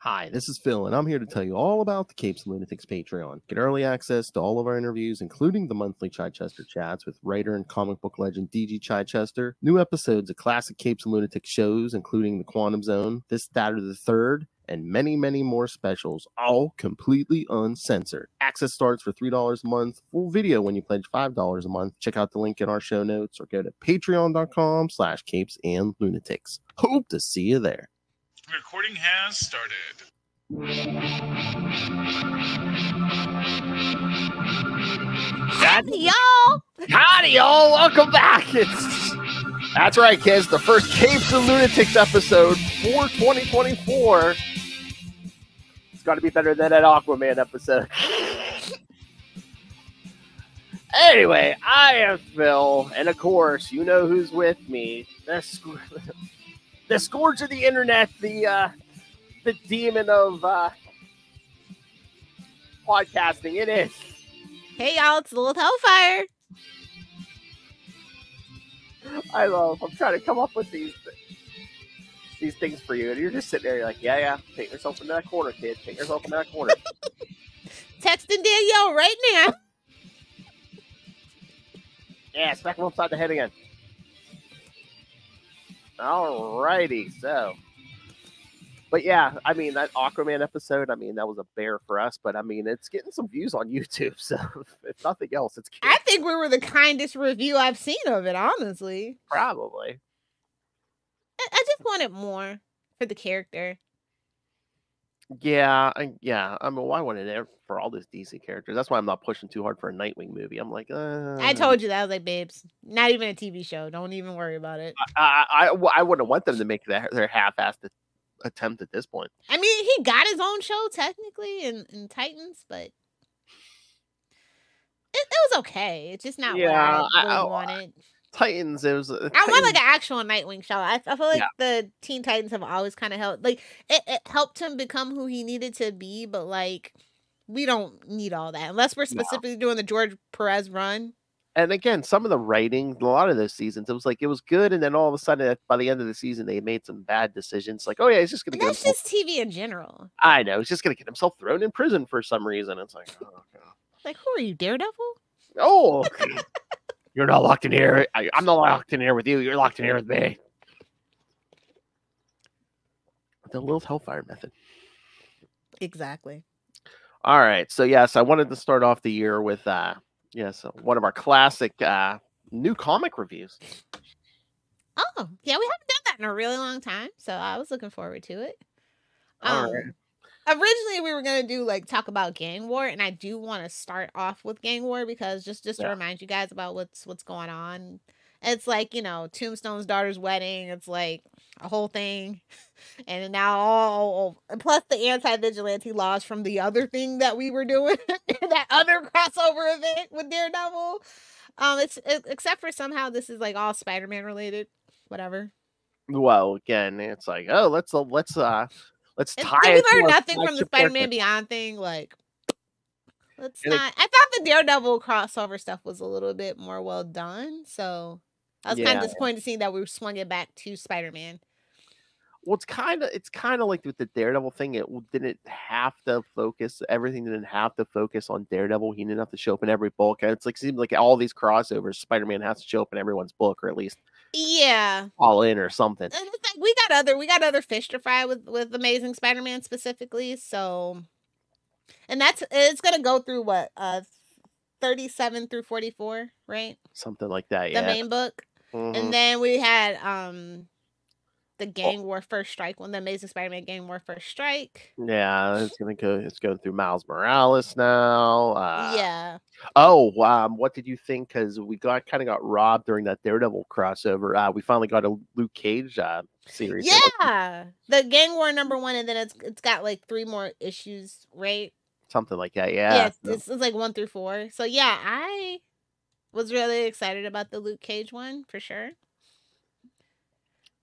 Hi, this is Phil, and I'm here to tell you all about the Capes and Lunatics Patreon. Get early access to all of our interviews, including the monthly Chichester chats with writer and comic book legend DG Chichester, new episodes of classic Capes and Lunatics shows, including The Quantum Zone, This, That, or the Third, and many, many more specials, all completely uncensored. Access starts for $3 a month, full video when you pledge $5 a month. Check out the link in our show notes or go to patreon.com/capesandlunatics. Hope to see you there. Recording has started. Howdy, y'all! Howdy, y'all! Welcome back! That's right, kids. The first Capes and Lunatics episode for 2024. It's got to be better than that Aquaman episode. Anyway, I am Phil, and of course, you know who's with me. The scourge of the internet, the demon of podcasting. It is. Hey, y'all, it's Lilith Hellfire. I'm trying to come up with these things for you, and you're just sitting there, you're like, yeah, take yourself into that corner, kid. Take yourself into that corner. Texting Danielle right now. Yeah, smack him upside the head again. Alrighty, so. But yeah, I mean, that Aquaman episode, I mean, that was a bear for us, but I mean, it's getting some views on YouTube, so if nothing else, it's cute. I think we were the kindest review I've seen of it, honestly. Probably. I just wanted more for the character. Yeah. I mean, why wanted it for all these DC characters? That's why I'm not pushing too hard for a Nightwing movie. I'm like, I told you that. I was like, babes, not even a TV show. Don't even worry about it. I wouldn't want them to make their half-assed attempt at this point. I mean, he got his own show technically in Titans, but it was okay. It's just not what I really wanted. Titans, it was. I want like an actual Nightwing show. I feel like the Teen Titans have always kind of helped. Like it helped him become who he needed to be, but like we don't need all that unless we're specifically doing the George Perez run. And again, some of the writing, a lot of those seasons, it was good, and then all of a sudden, by the end of the season, they made some bad decisions. Like, oh yeah, he's just going to get. That's just TV in general. I know, he's just going to get himself thrown in prison for some reason. It's like, oh god. Like, who are you, Daredevil? Oh. You're not locked in here. I'm not locked in here with you. You're locked in here with me. The Lilith Hellfire method. Exactly. All right. So, yes, I wanted to start off the year with, one of our classic new comic reviews. Oh, yeah. We haven't done that in a really long time. So I was looking forward to it. All right. Originally, we were going to do talk about Gang War, and I do want to start off with Gang War because just to remind you guys about what's going on. It's like, Tombstone's daughter's wedding. It's like a whole thing. And now plus the anti-vigilante laws from the other thing that we were doing, that other crossover event with Daredevil. Except for somehow this is like all Spider-Man related, whatever. Well, again, it's like, oh, let's tie it. We learned nothing from the Spider-Man Beyond thing. Like, let's not. I thought the Daredevil crossover stuff was a little bit more well done. So I was kind of disappointed to see that we swung it back to Spider-Man. Well, it's kind of like with the Daredevil thing. It didn't have to focus. Everything didn't have to focus on Daredevil. He didn't have to show up in every book. It's like seems like all these crossovers, Spider-Man has to show up in everyone's book, or at least all in or something. And it's like we got other fish to fry with Amazing Spider-Man specifically. So, and it's gonna go through what 37 through 44, right? Something like that. The main book, and then we had the Gang War First Strike one, the Amazing Spider-Man Gang War First Strike. Yeah, it's going through Miles Morales now. Yeah. Oh, what did you think? Because we kind of got robbed during that Daredevil crossover. We finally got a Luke Cage series. Yeah, the Gang War #1, and then it's got like 3 more issues, right? Something like that. Yeah. This is like 1 through 4. So yeah, I was really excited about the Luke Cage one for sure.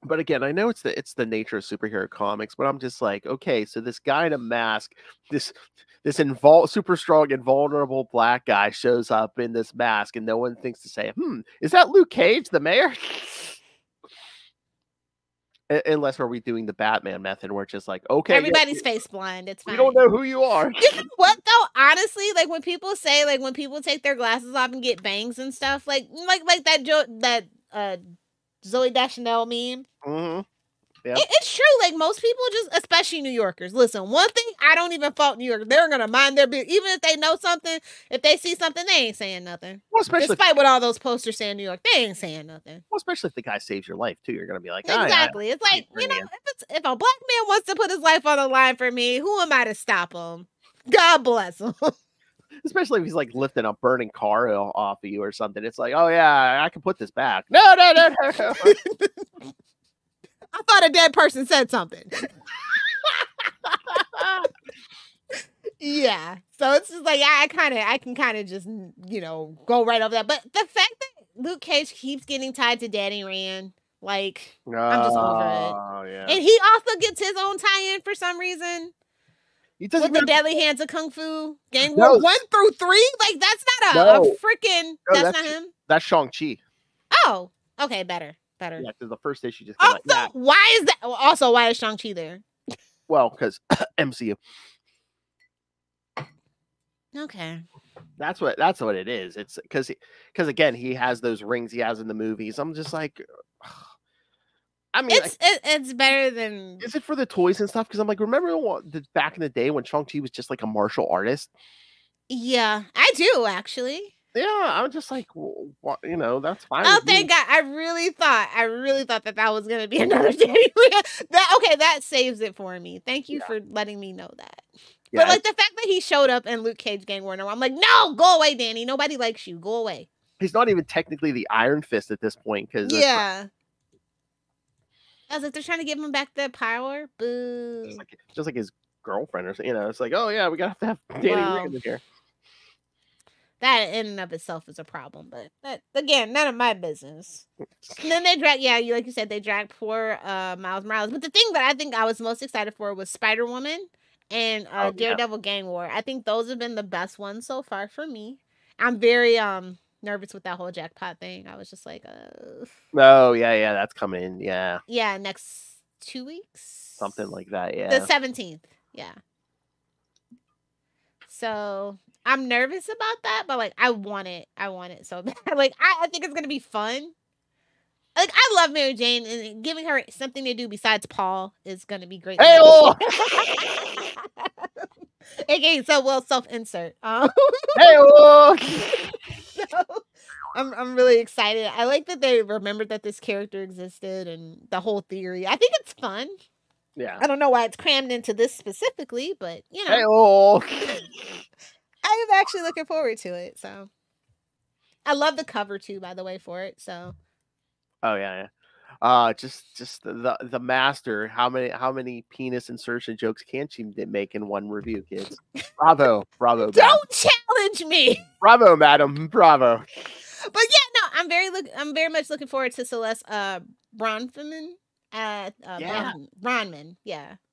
But again, I know it's the nature of superhero comics, but I'm just like, okay, so this guy in a mask, this super strong, invulnerable black guy shows up in this mask, and no one thinks to say, is that Luke Cage, the mayor? Unless are we doing the Batman method, where it's just like, okay, everybody's face blind. It's fine. We don't know who you are. You know what though? Honestly, like when people say, like when people take their glasses off and get bangs and stuff, like that Zoe Deschanel meme. Mm-hmm. Yep. It's true. Like most people, just especially New Yorkers. Listen, one thing I don't even fault New Yorkers. They're gonna mind their business, even if they know something. If they see something, they ain't saying nothing. Well, especially despite what all those posters say in New York, they ain't saying nothing. Well, especially if the guy saves your life too, you're gonna be like, exactly. It's like, you know, if a black man wants to put his life on the line for me, who am I to stop him? God bless him. Especially if he's like lifting a burning car off of you or something. It's like, oh yeah, I can put this back. No. I thought a dead person said something. Yeah. So it's just like I can kind of just, you know, go right over that. But the fact that Luke Cage keeps getting tied to Danny Rand, like I'm just over it. Yeah. And he also gets his own tie-in for some reason. He doesn't with the Deadly Hands of Kung Fu, Gang War 1 through 3. Like that's not a freaking. That's not him. That's Shang-Chi. Oh, okay, better. Yeah, because the first issue just. Why is that? Also, why is Shang-Chi there? Well, because MCU. Okay. That's what it is. It's because again, he has those rings he has in the movies. I'm just like, I mean, it's better than. Is it for the toys and stuff? Because I'm like, remember back in the day when Shang-Chi was just like a martial artist? Yeah, I do actually. Yeah, I'm just like, well, you know, that's fine. Oh, thank God! I really thought that was gonna be another Danny Rand. That saves it for me. Thank you for letting me know that. Yeah, but like the fact that he showed up in Luke Cage Gang War, I'm like, no, go away, Danny. Nobody likes you. Go away. He's not even technically the Iron Fist at this point, because yeah. I was like, they're trying to give him back the power. Boo. Just like his girlfriend, or you know, it's like, oh yeah, we gotta have Danny Rand in here. That in and of itself is a problem, but that, again, none of my business. And then they drag, like you said, they dragged poor Miles Morales. But the thing that I think I was most excited for was Spider-Woman and Daredevil Gang War. I think those have been the best ones so far for me. I'm very nervous with that whole jackpot thing. I was just like, oh yeah, that's coming in, yeah. Yeah, next 2 weeks, something like that. Yeah, the 17th. Yeah. So I'm nervous about that, but like I want it so bad. Like I think it's gonna be fun. Like I love Mary Jane, and giving her something to do besides Paul is gonna be great. Hey, okay, so we'll self-insert. Hey, so I'm really excited. I like that they remembered that this character existed and the whole theory. I think it's fun. Yeah. I don't know why it's crammed into this specifically, but you know. Hey, I am actually looking forward to it. So I love the cover too, by the way, for it. So oh yeah. Just the master. How many penis insertion jokes can she make in one review, kids? Bravo. Don't challenge me. Bravo, madam. Bravo. But yeah, no, I'm very much looking forward to Celeste Bronfman. Bronman,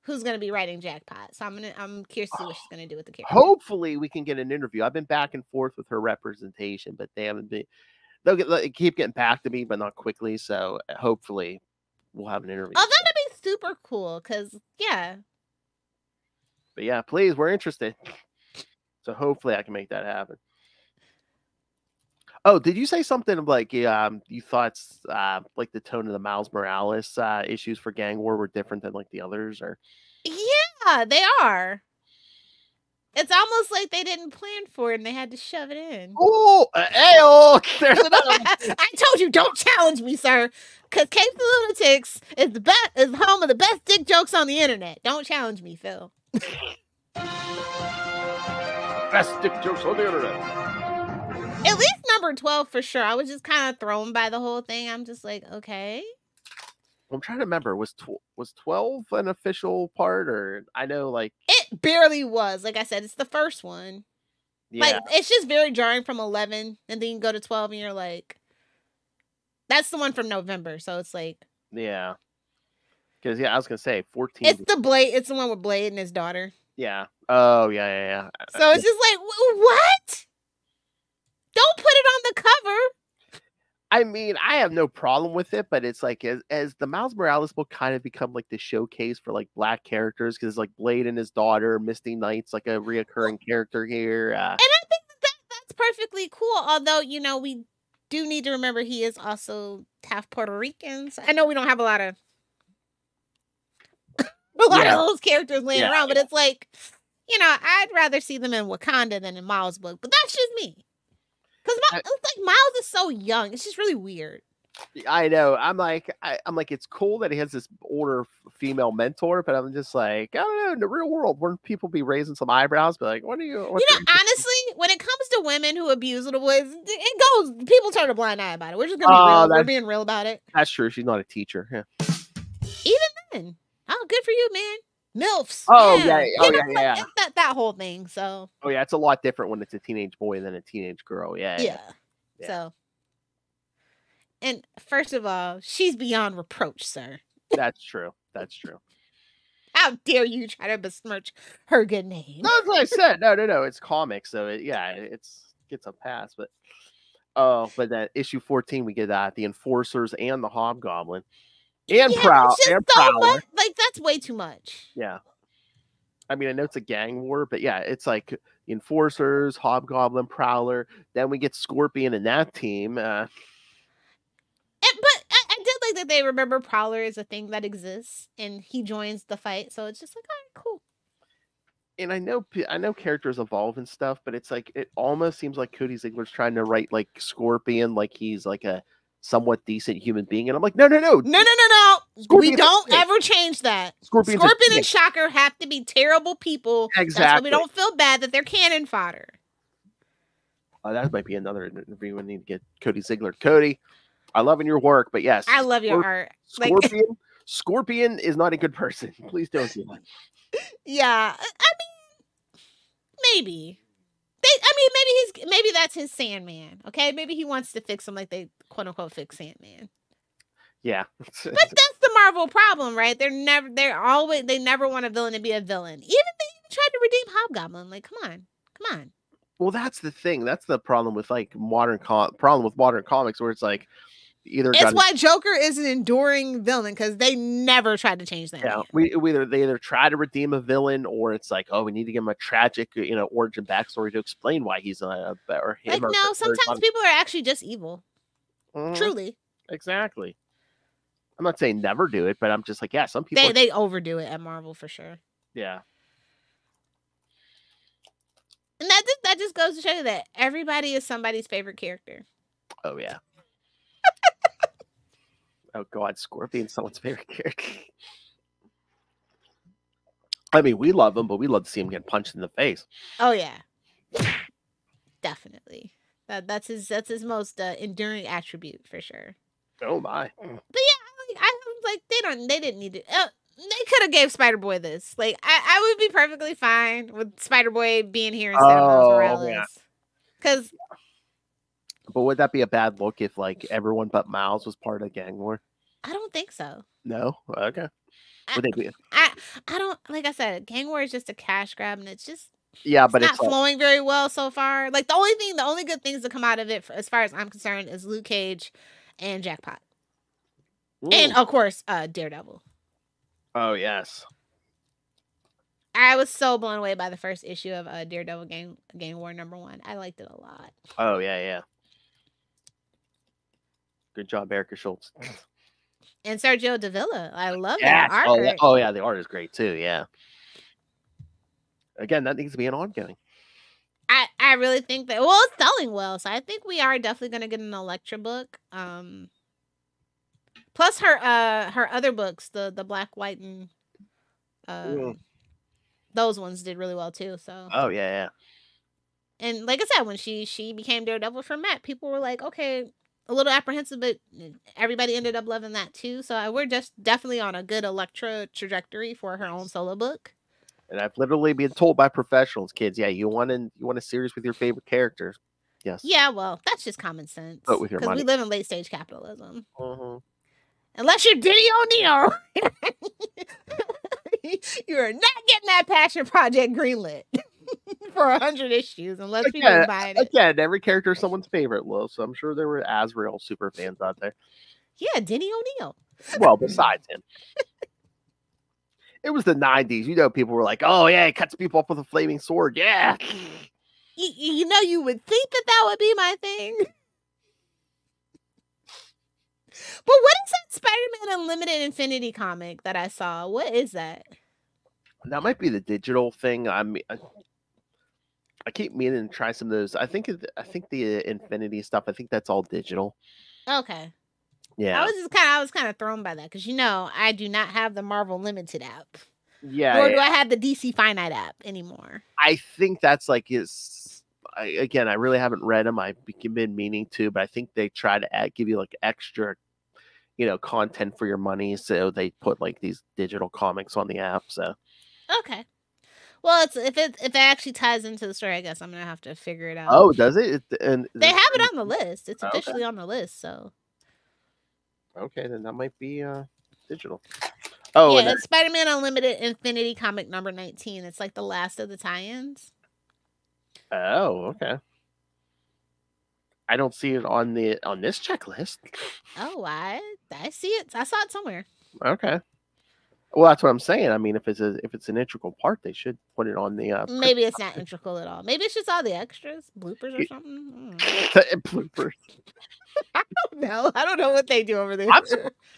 who's gonna be writing Jackpot. So I'm curious to see what she's gonna do with the character. Hopefully we can get an interview. I've been back and forth with her representation, but they haven't been. They'll keep getting back to me, but not quickly. So hopefully we'll have an interview. Oh, that'd be super cool. Cause But yeah, please, we're interested. So hopefully I can make that happen. Oh, did you say something like you thought like the tone of the Miles Morales issues for Gang War were different than like the others, or? Yeah, they are. It's almost like they didn't plan for it and they had to shove it in. Oh, there's another. I told you, don't challenge me, sir. Because CapesandLunatics is home of the best dick jokes on the internet. Don't challenge me, Phil. Best dick jokes on the internet. At least number 12 for sure. I was just kind of thrown by the whole thing. I'm just like, okay. I'm trying to remember. Was 12 an official part, or I know like it barely was. Like I said, it's the first one. Yeah. Like it's just very jarring from 11, and then you go to 12, and you're like, that's the one from November. So it's like, yeah. Because I was gonna say 14. It's the Blade. It's the one with Blade and his daughter. Yeah. Oh yeah. So it's just like, what? Don't put it on the cover. I mean, I have no problem with it, but it's like as the Miles Morales book kind of become like the showcase for like black characters, because like Blade and his daughter, Misty Knight's like a reoccurring character here. And I think that's perfectly cool. Although, you know, we do need to remember he is also half Puerto Rican. So I know we don't have a lot of those characters laying around, but it's like, you know, I'd rather see them in Wakanda than in Miles' book. But that's just me. Because it's like Miles is so young. It's just really weird. I know. I'm like, it's cool that he has this older female mentor, but I'm just like, I don't know. In the real world, wouldn't people be raising some eyebrows? But like, honestly, when it comes to women who abuse little boys, it goes. People turn a blind eye about it. We're just gonna be real. We're being real about it. That's true. She's not a teacher. Yeah. Even then, oh, good for you, man. MILFs. Oh yeah. Yeah. That whole thing. So. Oh yeah, it's a lot different when it's a teenage boy than a teenage girl. Yeah. So. And first of all, she's beyond reproach, sir. That's true. How dare you try to besmirch her good name? That's what I said. No. It's comics, so it gets a pass. But that issue 14, we get the Enforcers and the Hobgoblin. And Prowler. Like, that's way too much. Yeah. I mean, I know it's a gang war, but yeah, it's like the Enforcers, Hobgoblin, Prowler. Then we get Scorpion in that team. But I did like that they remember Prowler is a thing that exists, and he joins the fight. So it's just like, all right, cool. And I know characters evolve and stuff, but it's like it almost seems like Cody Ziegler's trying to write like Scorpion like he's like a somewhat decent human being, and I'm like, no. We don't ever change that. Scorpion and Shocker have to be terrible people. Exactly. That's why we don't feel bad that they're cannon fodder. That might be another interview. We need to get Cody Ziegler. Cody, I love your work, but yes, I love your art. Scorpion is not a good person. Please don't do that. Yeah, I mean, maybe. Maybe that's his Sandman. Okay, maybe he wants to fix him like they quote unquote fix Sandman. Yeah, but that's the Marvel problem, right? They never want a villain to be a villain. They even tried to redeem Hobgoblin. Like, come on. Well, that's the thing. That's the problem with like modern comics, where it's like why Joker is an enduring villain, because they never tried to change that. Yeah, they either try to redeem a villain, or it's like, oh, we need to give him a tragic, origin backstory to explain why he's sometimes people are actually just evil. Truly. Exactly. I'm not saying never do it, but I'm just like, yeah, some people they overdo it at Marvel for sure. Yeah. And that just goes to show you that everybody is somebody's favorite character. Oh yeah. Oh God, Scorpion's someone's favorite character. I mean, we love him, but we love to see him get punched in the face. Oh yeah, definitely. That's his most enduring attribute for sure. Oh my! But yeah, I was like, they didn't need to. They could have gave Spider-Boy this. Like, I would be perfectly fine with Spider-Boy being here instead of Miles Morales. Because. But would that be a bad look if like everyone but Miles was part of the gang war? I don't think so. No? Okay. Would they be? I don't, like I said, gang war is just a cash grab, and it's just but it's not flowing very well so far. Like the only good things that come out of it, as far as I'm concerned, is Luke Cage and Jackpot. Ooh. And of course, Daredevil. Oh yes. I was so blown away by the first issue of Daredevil Gang War #1. I liked it a lot. Oh yeah. Good job, Erica Schultz. And Sergio Davila. I love that art. Oh yeah, the art is great too. Yeah. Again, that needs to be an ongoing. I really think that it's selling well, so I think we are definitely going to get an Elektra book. Plus her other books, the Black, White, and those ones did really well too. So. Oh yeah. And like I said, when she became Daredevil for Matt, people were like, okay, a little apprehensive, but everybody ended up loving that too. So we're just definitely on a good Elektra trajectory for her own solo book. And I've literally been told by professionals, kids, yeah, you want a series with your favorite characters. Yes. Yeah, well, that's just common sense. But with your money. Because we live in late stage capitalism. Mm-hmm. Unless you're Diddy O'Neill, you are not getting that passion project greenlit. for 100 issues, unless people are buying it. Again, every character is someone's favorite, Lil, so I'm sure there were Azrael super fans out there. Yeah, Denny O'Neil. Well, besides him. It was the 90s. You know, people were like, oh, yeah, he cuts people up with a flaming sword. Yeah. You know, you would think that would be my thing. But what is that Spider-Man Unlimited Infinity comic that I saw? What is that? That might be the digital thing. I keep meaning to try some of those. I think the Infinity stuff, I think that's all digital. Okay. Yeah. I was kind of thrown by that because, you know, I do not have the Marvel Limited app. Yeah. Nor do I have the DC Finite app anymore. I think that's like again, I really haven't read them. I've been meaning to, but I think they try to give you like extra, you know, content for your money. So they put like these digital comics on the app. So. Okay. Well, if it actually ties into the story, I guess I'm gonna have to figure it out. Oh, does it? And they have it on the list. It's officially on the list. So. Okay, then that might be digital. Oh, yeah, it's Spider-Man Unlimited Infinity comic number 19. It's like the last of the tie-ins. Oh, okay. I don't see it on this checklist. Oh, I see it. I saw it somewhere. Okay. Well, that's what I'm saying. I mean, if it's an integral part, they should put it on the. Maybe it's not integral at all. Maybe it's just all the extras, bloopers or something. Bloopers. I don't know. I don't know what they do over there.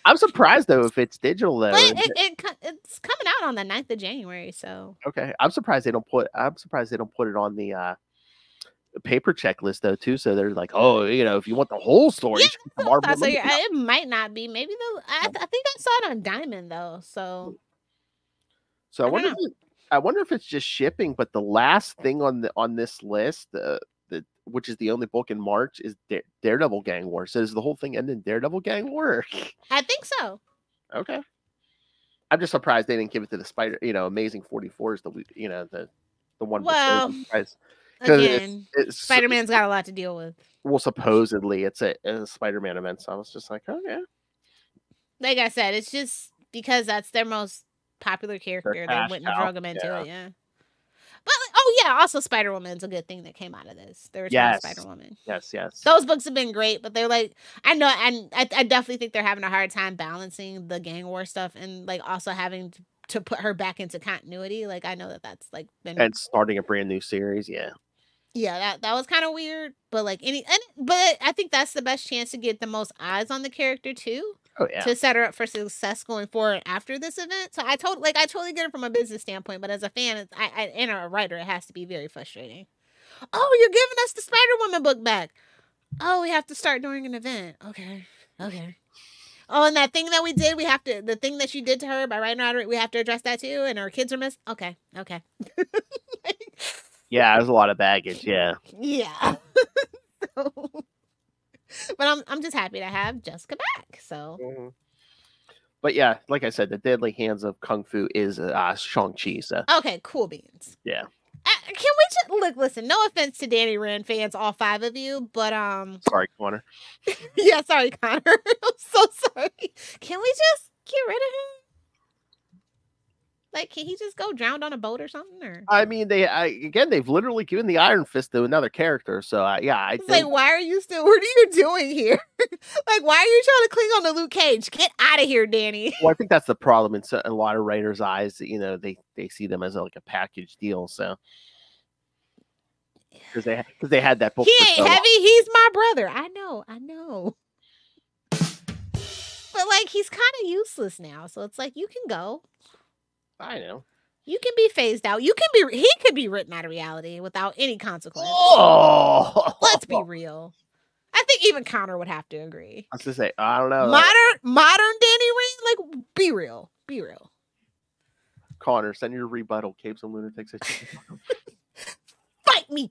I'm surprised though if it's digital though. But it's coming out on the 9th of January. So okay, I'm surprised they don't put it on the paper checklist though too. So they're like, oh, you know, if you want the whole story, it might not be. Maybe I think I saw it on Diamond though. So I wonder if it's just shipping. But the last thing on this list, which is the only book in March, is Daredevil Gang War. So does the whole thing end in Daredevil Gang War? I think so. Okay. I'm just surprised they didn't give it to the Amazing 44 is the one. Well, again, Spider-Man's got a lot to deal with. Well, supposedly it's a Spider-Man event, so I was just like, oh yeah. Like I said, it's just because that's their most popular character. They went and drug him into it, yeah. But also Spider-Woman's a good thing that came out of this. The Return of Spider-Woman. Yes. Those books have been great, but they're like, I know, and I definitely think they're having a hard time balancing the gang war stuff and like also having to put her back into continuity. Like I know that's like been and starting a brand new series, yeah. Yeah, that was kind of weird, but like but I think that's the best chance to get the most eyes on the character too. Oh, yeah. To set her up for success going forward after this event. So I totally get it from a business standpoint, but as a fan, and a writer, it has to be very frustrating. Oh, you're giving us the Spider-Woman book back. Oh, we have to start during an event. Okay. Oh, and that thing that we did, the thing that she did to her by writing out, we have to address that too. And her kids are missing. Okay. Yeah, there's a lot of baggage. Yeah. Yeah. But I'm just happy to have Jessica back. So, but yeah, like I said, the Deadly Hands of Kung Fu is Shang-Chi. So okay, cool beans. Yeah. Can we just listen? No offense to Danny Rand fans, all 5 of you, but sorry, Connor. Yeah, sorry, Connor. I'm so sorry. Can we just get rid of him? Like, can he just go drowned on a boat or something? Or I mean, they've literally given the Iron Fist to another character. So I think... like, why are you still? What are you doing here? Like, why are you trying to cling on to Luke Cage? Get out of here, Danny. Well, I think that's the problem in a lot of writers' eyes. You know, they see them as like a package deal. So because they had that book. He ain't heavy. He's my brother. I know. But like, he's kind of useless now. So it's like, you can go. I know. You can be phased out. He could be written out of reality without any consequence. Oh! Let's be real. I think even Connor would have to agree. I was gonna say, I don't know. Modern Danny Rand, like, be real. Connor, send your rebuttal, Capes and Lunatics. Fight me,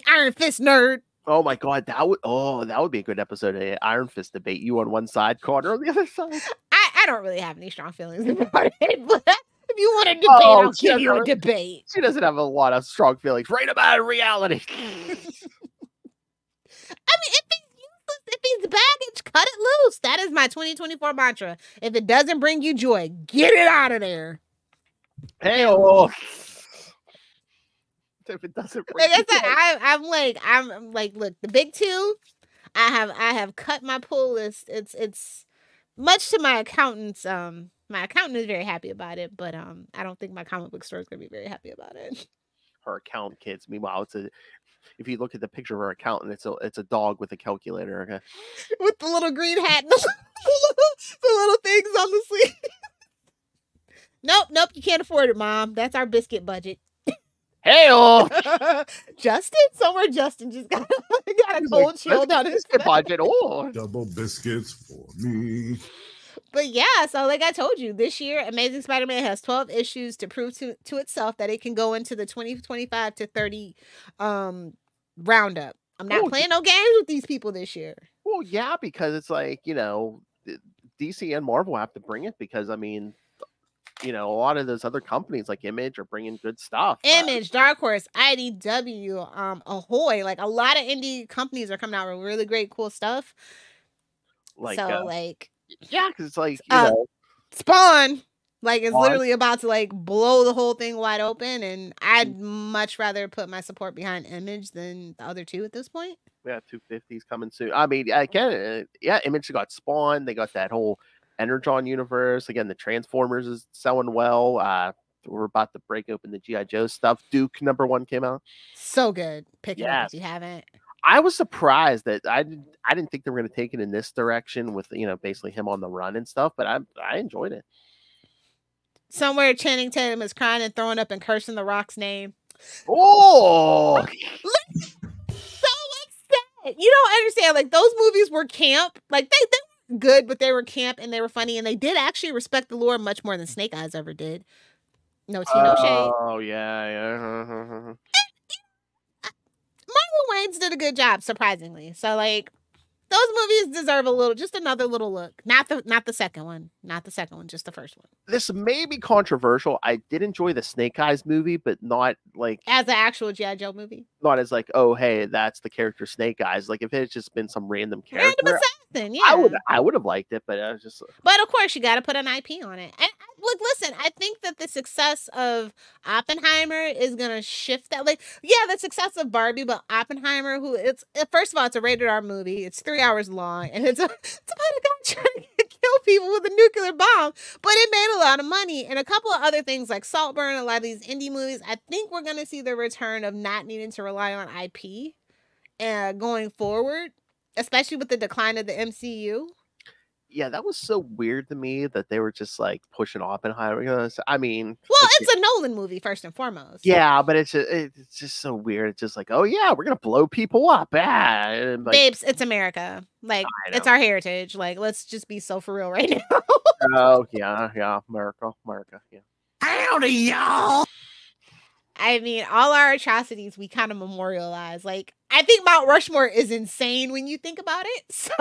Iron Fist nerd. Oh my God, that would be a good episode of Iron Fist debate. You on one side, Connor on the other side. I don't really have any strong feelings about it, but if you want a debate, I'll give you a debate. She doesn't have a lot of strong feelings. Right about reality. I mean, if he's useless, if he's baggage, cut it loose. That is my 2024 mantra. If it doesn't bring you joy, get it out of there. Hey, oh. if it doesn't bring Like I you said, joy. I'm like, look, the big two. I have cut my pull list. It's much to my accountant's. My accountant is very happy about it, but I don't think my comic book store is gonna be very happy about it. Her accountant kids. Meanwhile, if you look at the picture of her accountant, it's a dog with a calculator. Okay. With the little green hat and the little things on the sleeve. Nope, you can't afford it, Mom. That's our biscuit budget. Hey, Justin? Somewhere Justin just got a cold chill down his biscuit back. budget. Oh, Double biscuits for me. But yeah, so like I told you, this year Amazing Spider-Man has 12 issues to prove to itself that it can go into the 2025 to 30 roundup. I'm not playing no games with these people this year. Well, yeah, because it's like, DC and Marvel have to bring it because, I mean, a lot of those other companies like Image are bringing good stuff. Image, Dark Horse, IDW, Ahoy, like a lot of indie companies are coming out with really great, cool stuff. Yeah, because it's like, Spawn, like, is literally about to, like, blow the whole thing wide open, and I'd much rather put my support behind Image than the other two at this point. We have 250s coming soon. I mean, again, Image got Spawn. They got that whole Energon universe. Again, the Transformers is selling well. We're about to break open the G.I. Joe stuff. Duke #1 came out. So good. Pick it up if you haven't. I was surprised that I didn't think they were going to take it in this direction with, basically him on the run and stuff, but I enjoyed it. Somewhere Channing Tatum is crying and throwing up and cursing the Rock's name. Oh! So upset. You don't understand. Like, those movies were camp. Like, they were good, but they were camp and they were funny, and they did actually respect the lore much more than Snake Eyes ever did. No tea, no shade. Oh, yeah. Marlon Wayans did a good job, surprisingly. So, like, those movies deserve just another little look. Not the second one. Not the second one, just the first one. This may be controversial. I did enjoy the Snake Eyes movie, but not like as an actual G.I. Joe movie. Not as like, oh hey, that's the character Snake Eyes. Like if it had just been some random character, assassin, yeah. I would have liked it, but I was just. But of course, you got to put an IP on it. And look, listen, I think that the success of Oppenheimer is gonna shift that. Like, yeah, the success of Barbie, but Oppenheimer, first of all, it's a rated R movie. It's 3 hours long, and it's about a guy trying to kill people with a nuclear bomb. But it made a lot of money, and a couple of other things like Saltburn, a lot of these indie movies. I think we're gonna see the return of not needing to rely on IP going forward, especially with the decline of the MCU. Yeah, that was so weird to me that they were just like pushing Oppenheimer. I mean, well, it's a Nolan movie first and foremost. Yeah, but it's just so weird. It's just like, oh yeah, we're gonna blow people up. Like, babes, it's America. Like, it's our heritage. Like, let's just be so for real right now. Oh yeah, America, yeah. Howdy, y'all. I mean, all our atrocities we kind of memorialize. Like, I think Mount Rushmore is insane when you think about it. So,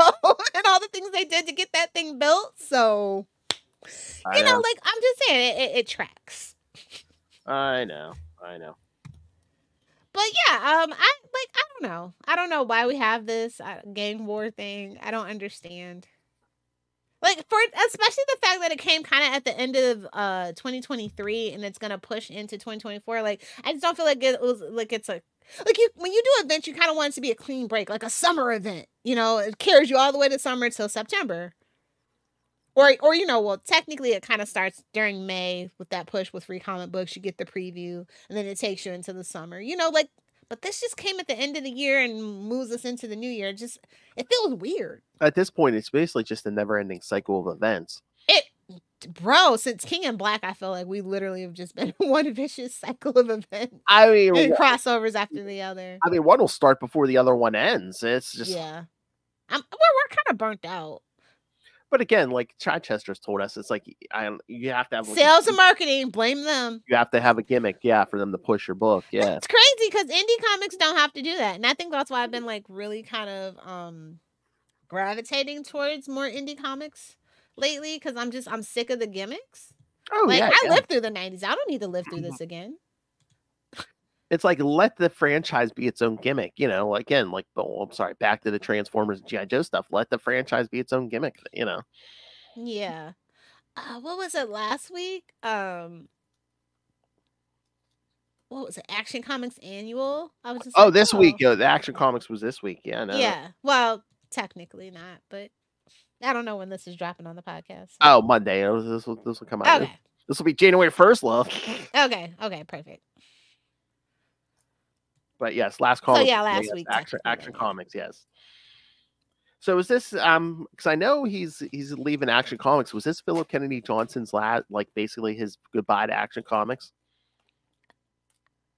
and all the things they did to get that thing built. So, you know, like, I'm just saying, it tracks. I know. But yeah, I don't know. I don't know why we have this gang war thing. I don't understand. Like, especially the fact that it came kind of at the end of 2023 and it's gonna push into 2024. Like, I just don't feel like it was like it's a when you do events, you kind of want it to be a clean break, like a summer event. You know, it carries you all the way to summer till September. Or you know, well, technically it kind of starts during May with that push with free comic books. You get the preview, and then it takes you into the summer. You know, like, but this just came at the end of the year and moves us into the new year. It feels weird. At this point, it's basically just a never-ending cycle of events. Bro, since King and Black, I feel like we literally have just been one vicious cycle of events. I mean, and crossovers after the other. I mean, one will start before the other one ends. It's just we're kind of burnt out. But again, like Chichester's told us, it's like you have to have sales and marketing. Blame them. You have to have a gimmick, for them to push your book. Yeah, it's crazy because indie comics don't have to do that, and I think that's why I've been like really kind of gravitating towards more indie comics lately because I'm sick of the gimmicks. Oh, like I lived through the 90s. I don't need to live through this again. It's like let the franchise be its own gimmick, you know. Again, like I'm sorry, back to the Transformers and G.I. Joe stuff. Let the franchise be its own gimmick, you know. Yeah. What was it last week? what was it? Action Comics Annual. I was just Oh, like, this week. The Action Comics was this week. Yeah, no. Yeah. Well, technically not, but I don't know when this is dropping on the podcast. So. Oh, Monday. This will come out. Okay. This will be January 1st, love. Okay. Perfect. But yes, last comic. So yeah, last week. Action Comics. Yes. So is this because I know he's leaving Action Comics. Was this Philip Kennedy Johnson's last, like basically his goodbye to Action Comics?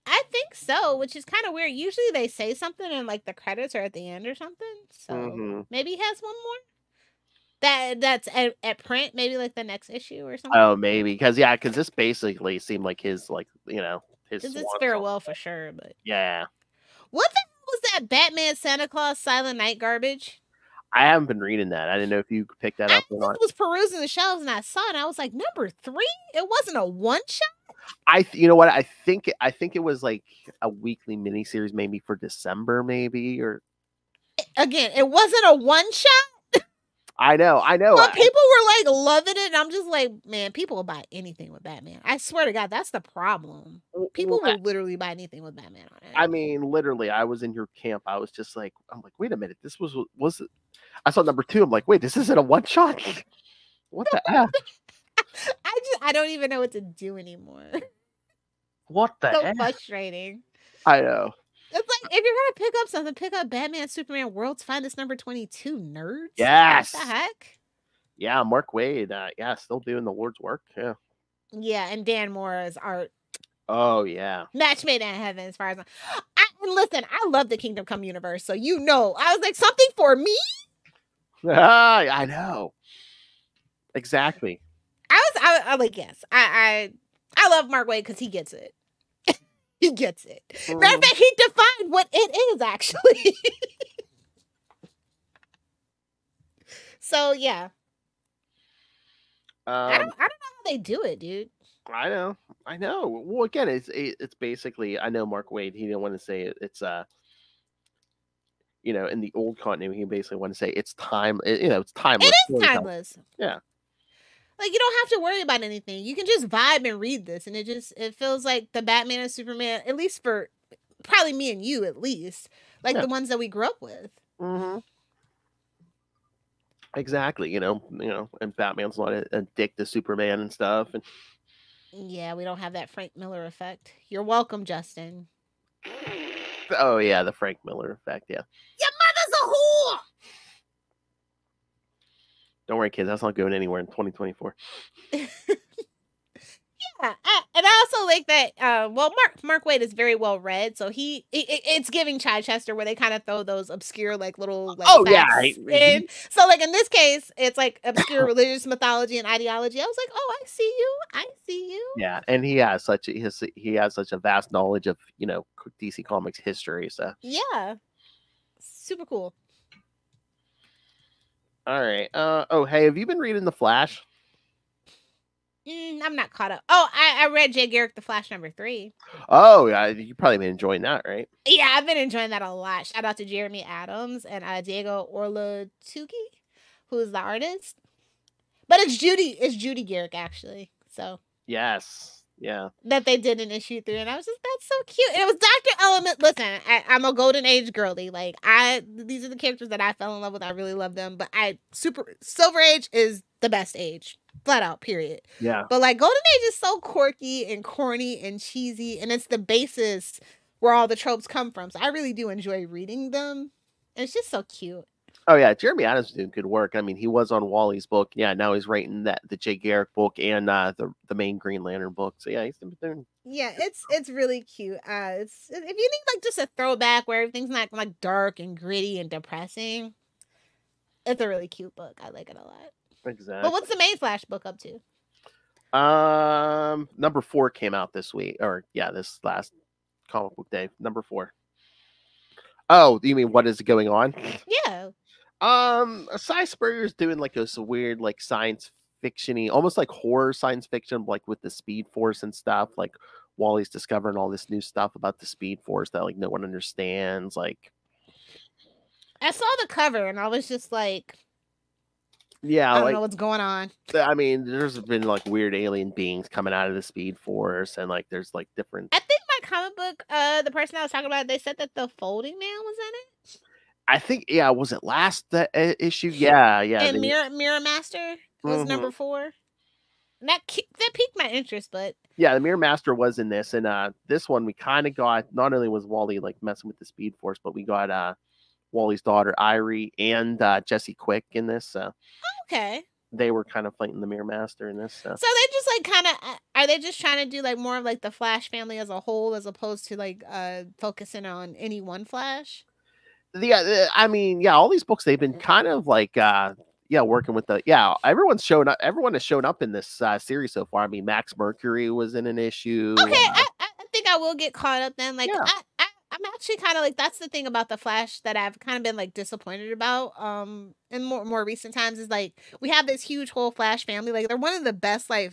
I think so, which is kind of weird. Usually they say something and like the credits are at the end or something. So maybe he has one more. That's at print, maybe like the next issue or something. Oh, maybe because this basically seemed like his his. It's farewell for sure, but yeah. What the hell was that Batman Santa Claus Silent Night garbage? I haven't been reading that. I didn't know if you picked that up or not. I was perusing the shelves and I saw it. And I was like, number 3? It wasn't a one shot. You know what? I think it was like a weekly miniseries, maybe for December, maybe or. Again, it wasn't a one shot. I know. But people were like loving it, and I'm just like, man, people will buy anything with Batman. I swear to God, that's the problem. People will literally buy anything with Batman on it. I mean, literally, I was in your camp. I was just like, I'm like, wait a minute, this was it? I saw number 2. I'm like, wait, this isn't a one shot. What the F? I don't even know what to do anymore. What the so F? Frustrating. I know. It's like, if you're gonna pick up something, pick up Batman, Superman, World's Finest number 22, nerds. Yes. What the heck? Yeah, Mark Waid. Still doing the Lord's work. Yeah. Yeah, and Dan Mora's art. Oh yeah. Match made in heaven, as far as listen, I love the Kingdom Come universe, so I was like, something for me. I know. Exactly. I like, yes. I love Mark Waid because he gets it. He gets it. Matter of fact, he defined what it is, actually. So yeah. I don't know how they do it, dude. I know. Well, again, it's basically, I know Mark Waid, he didn't want to say it. It's in the old continuity, he basically wanted to say it's time. It's timeless. It is timeless. Yeah. Like, you don't have to worry about anything. You can just vibe and read this, and it feels like the Batman and Superman, at least for probably me and you, at least, like the ones that we grew up with. Mm-hmm. Exactly. And Batman's not a dick to Superman and stuff. And yeah, we don't have that Frank Miller effect. You're welcome, Justin. Oh yeah, the Frank Miller effect. Yeah. Your mother's a whore. Don't worry, kids. That's not going anywhere in 2024. Yeah, and I also like that. Mark Waid is very well read, so it's giving Chichester where they kind of throw those obscure little facts in. So in this case, it's like obscure religious mythology and ideology. I was like, oh, I see you. Yeah, and he has such a vast knowledge of DC Comics history. So yeah, super cool. All right. Hey, have you been reading The Flash? I'm not caught up. Oh, I read Jay Garrick, The Flash #3. Oh, yeah, you probably been enjoying that, right? Yeah, I've been enjoying that a lot. Shout out to Jeremy Adams and Diego Orlatugi, who is the artist. But it's Judy Garrick, actually. So yes, yeah. That they did in issue 3, and I was just, that's so cute. And it was Dr. Element. Listen, I'm a golden age girly. Like, these are the characters that I fell in love with. I really love them. But Silver Age is the best age. Flat out, period. Yeah. But Golden Age is so quirky and corny and cheesy, and it's the basis where all the tropes come from. So I really do enjoy reading them. And it's just so cute. Oh yeah, Jeremy Adams is doing good work. I mean, he was on Wally's book. Yeah, now he's writing the Jay Garrick book and the main Green Lantern book. So yeah, he's doing. Yeah, it's really cute. If you need just a throwback where everything's not dark and gritty and depressing, it's a really cute book. I like it a lot. Exactly. But what's the main Flash book up to? Number 4 came out this week, this last comic book day. Number 4. Oh, you mean what is going on? Yeah. Cy Spurrier's doing this weird science fiction-y, almost like horror science fiction, with the Speed Force and stuff. Wally's discovering all this new stuff about the Speed Force that no one understands. I saw the cover and I was just like, yeah, I don't know what's going on. I mean, there's been weird alien beings coming out of the Speed Force, and there's different. I think my comic book, the person I was talking about, they said that the Folding Man was in it. I think, yeah, was it last issue? Yeah, yeah. And Mirror Master was number 4. And that piqued my interest, but yeah, the Mirror Master was in this, and this one we kind of got. Not only was Wally like messing with the Speed Force, but we got Wally's daughter Irie and Jesse Quick in this. Okay. They were kind of fighting the Mirror Master in this. So they just like kind of are they just trying to do like more of like the Flash family as a whole, as opposed to like focusing on any one Flash? I mean, yeah, all these books they've been kind of like working with everyone has shown up in this series so far. I mean, Max Mercury was in an issue. Okay, I think I will get caught up then. Like I'm actually kind of like, that's the thing about the Flash that I've kind of been like disappointed about in more recent times, is like we have this huge whole Flash family. Like they're one of the best like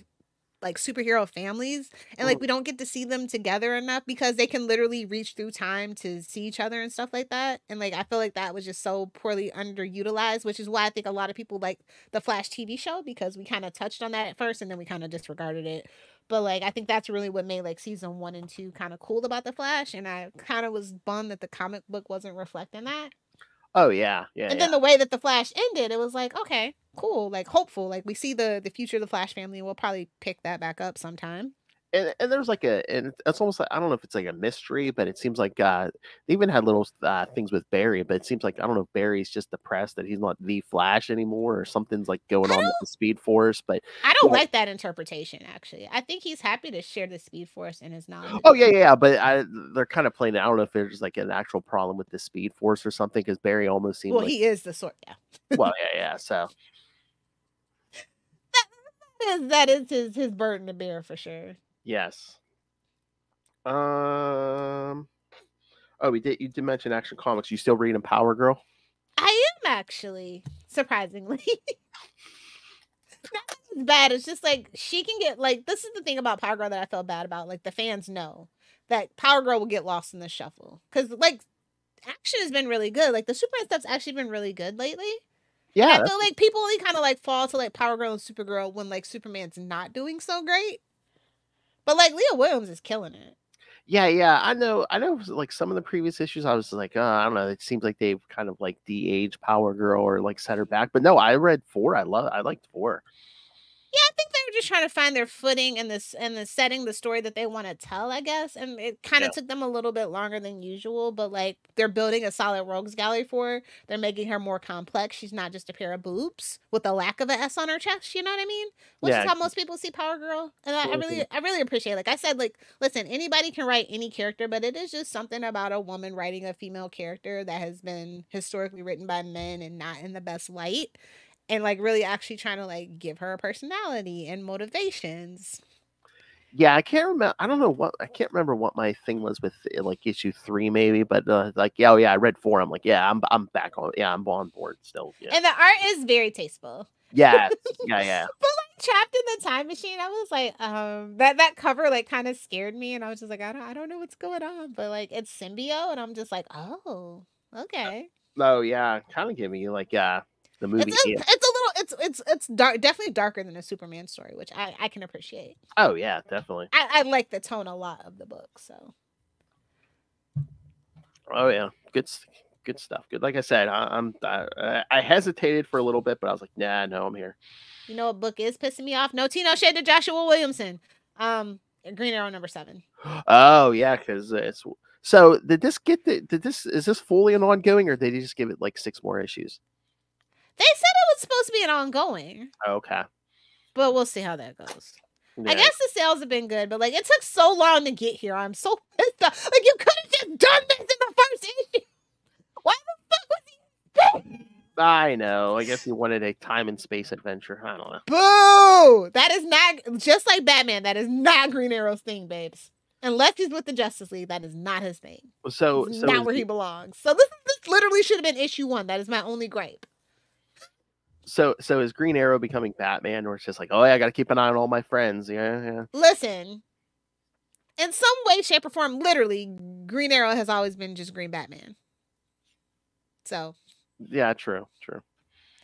superhero families, and like we don't get to see them together enough because they can literally reach through time to see each other and stuff like that. And like I feel like that was just so poorly underutilized, which is why I think a lot of people like the Flash TV show, because we kind of touched on that at first and then we kind of disregarded it. But like I think that's really what made like season 1 and 2 kind of cool about the Flash, and I kind of was bummed that the comic book wasn't reflecting that. Oh yeah. And then the way that the Flash ended, it was like, okay, cool, like hopeful, like we see the future of the Flash family, and we'll probably pick that back up sometime. And there's like and it's almost like, I don't know if it's like a mystery, but it seems like they even had little things with Barry, but it seems like, I don't know if Barry's just depressed that he's not the Flash anymore, or something's like going on with the Speed Force. But I don't like that interpretation, actually. I think he's happy to share the Speed Force and his knowledge. Oh yeah, but they're kind of playing it. I don't know if there's like an actual problem with the Speed Force or something, because Barry almost seemed he is the sort, yeah. Well, yeah, so that is his burden to bear for sure. Yes. Oh, you did mention Action Comics. You still reading Power Girl? I am, actually, surprisingly. Not as bad. It's just like she can get like, this is the thing about Power Girl that I felt bad about. Like the fans know that Power Girl will get lost in the shuffle, because like action has been really good. Like the Superman stuff's actually been really good lately. Yeah, and I feel like people only kind of like fall to like Power Girl and Supergirl when like Superman's not doing so great. But like Leah Williams is killing it. Yeah, I know. Like some of the previous issues, I was like, I don't know. It seems like they've kind of like de-aged Power Girl, or like set her back. But no, I read 4. I liked 4. Yeah, I think they were just trying to find their footing in this and the setting, the story that they want to tell, I guess. And it kind of took them a little bit longer than usual, but like they're building a solid rogues gallery for her. They're making her more complex. She's not just a pair of boobs with a lack of an S on her chest. You know what I mean? Which is how most people see Power Girl. And I really appreciate it. Like I said, like, listen, anybody can write any character, but it is just something about a woman writing a female character that has been historically written by men and not in the best light. And like really actually trying to like give her a personality and motivations. Yeah, I can't remember. I can't remember what my thing was with like issue 3 maybe, but like I read 4. I'm like, yeah, I'm back on. Yeah, I'm on board still. Yeah. And the art is very tasteful. Yeah. But like trapped in the time machine, I was like, that cover like kind of scared me, and I was just like, I don't know what's going on, but like it's symbiote, and I'm just like, oh, okay. Oh yeah, kind of giving you like the movie. It's dark, definitely darker than a Superman story, which I can appreciate. Oh yeah, definitely. I like the tone a lot of the book, so. Oh yeah, good stuff. Good. Like I said, I hesitated for a little bit, but I was like, nah, no, I'm here. You know what book is pissing me off? No Tino Shade to Joshua Williamson. Green Arrow #7. Oh yeah, because it's. So did this is this fully an ongoing, or did they just give it like 6 more issues? They said it was supposed to be an ongoing. Okay. But we'll see how that goes. Yeah. I guess the sales have been good, but like it took so long to get here. I'm so pissed off. Like you could have just done this in the first issue. Why the fuck was he? I know. I guess he wanted a time and space adventure. I don't know. Boo! That is not, just like Batman, that is not Green Arrow's thing, babes. Unless he's with the Justice League, that is not his thing. So not where he belongs. So this literally should have been issue 1. That is my only gripe. So is Green Arrow becoming Batman, or it's just like, oh yeah, I got to keep an eye on all my friends? Yeah. Listen, in some way, shape, or form, literally, Green Arrow has always been just Green Batman. So. Yeah, true.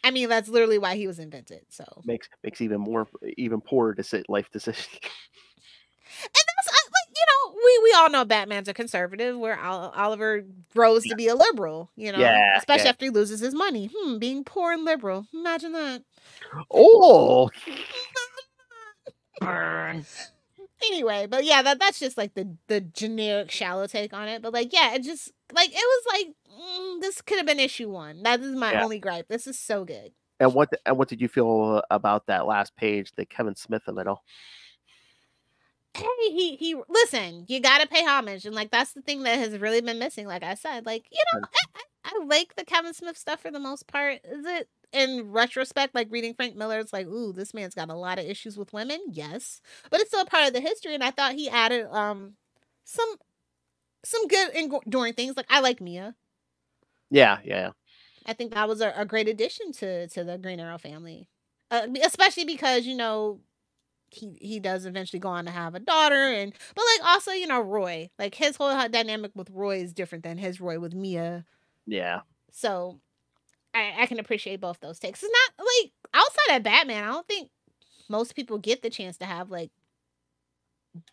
I mean, that's literally why he was invented. So makes even poorer life decisions. And that's like, we all all know Batman's a conservative, where Oliver grows to be a liberal. You know, Yeah, especially yeah. after he loses his money. Being poor and liberal. Imagine that. Oh, burn. Anyway, but yeah, that's just like the generic shallow take on it. But like, yeah, it just like it was like this could have been issue 1. That is my only gripe. This is so good. And what did you feel about that last page, the Kevin Smith of it all? Hey, he listen, you gotta pay homage, and like that's the thing that has really been missing. Like I said, like, you know, I like the Kevin Smith stuff for the most part. Is it in retrospect, like reading Frank Miller, it's like, ooh, this man's got a lot of issues with women, yes, but it's still a part of the history, and I thought he added some good enduring things. Like I like Mia. Yeah. I think that was a great addition to the Green Arrow family, especially because, you know, he does eventually go on to have a daughter, but like also, you know, Roy, like his whole dynamic with Roy is different than his Roy with Mia. Yeah. So I can appreciate both those takes. It's not like outside of Batman, I don't think most people get the chance to have like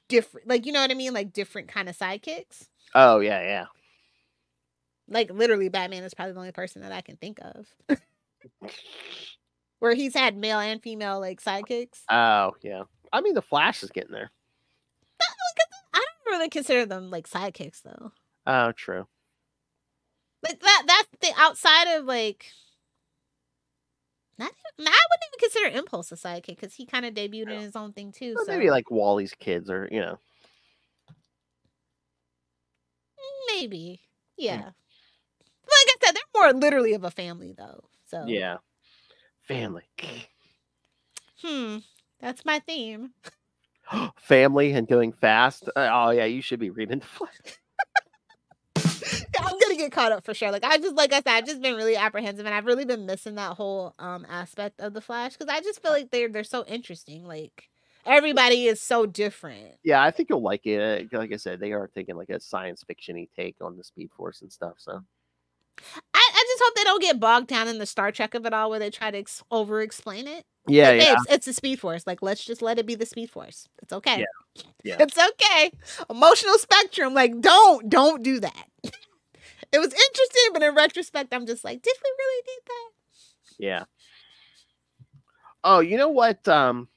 different, like, you know what I mean, like different kind of sidekicks. Oh yeah. Like literally, Batman is probably the only person that I can think of where he's had male and female like sidekicks. Oh yeah. I mean, the Flash is getting there. I don't really consider them like sidekicks though. Oh, true. Like that's the outside of like. I wouldn't even consider Impulse a sidekick because he kind of debuted in his own thing too. Well, so maybe like Wally's kids, or you know. Maybe, yeah. Like I said, they're more literally of a family though. So Yeah. Family. That's my theme. Family and going fast. Oh yeah, you should be reading the Flash. I'm gonna get caught up for sure. Like I said, I've just been really apprehensive, and I've really been missing that whole aspect of the Flash because I just feel like they're so interesting. Like everybody is so different. Yeah, I think you'll like it. Like I said, they are taking like a science fiction-y take on the Speed Force and stuff. So I just hope they don't get bogged down in the Star Trek of it all, where they try to over explain it. Yeah, like, yeah. It's the Speed Force. Like let's just let it be the Speed Force. It's okay. Yeah. It's okay. Emotional spectrum. Like don't do that. It was interesting, but in retrospect, I'm just like, did we really need that? Yeah. Oh, you know what? I'm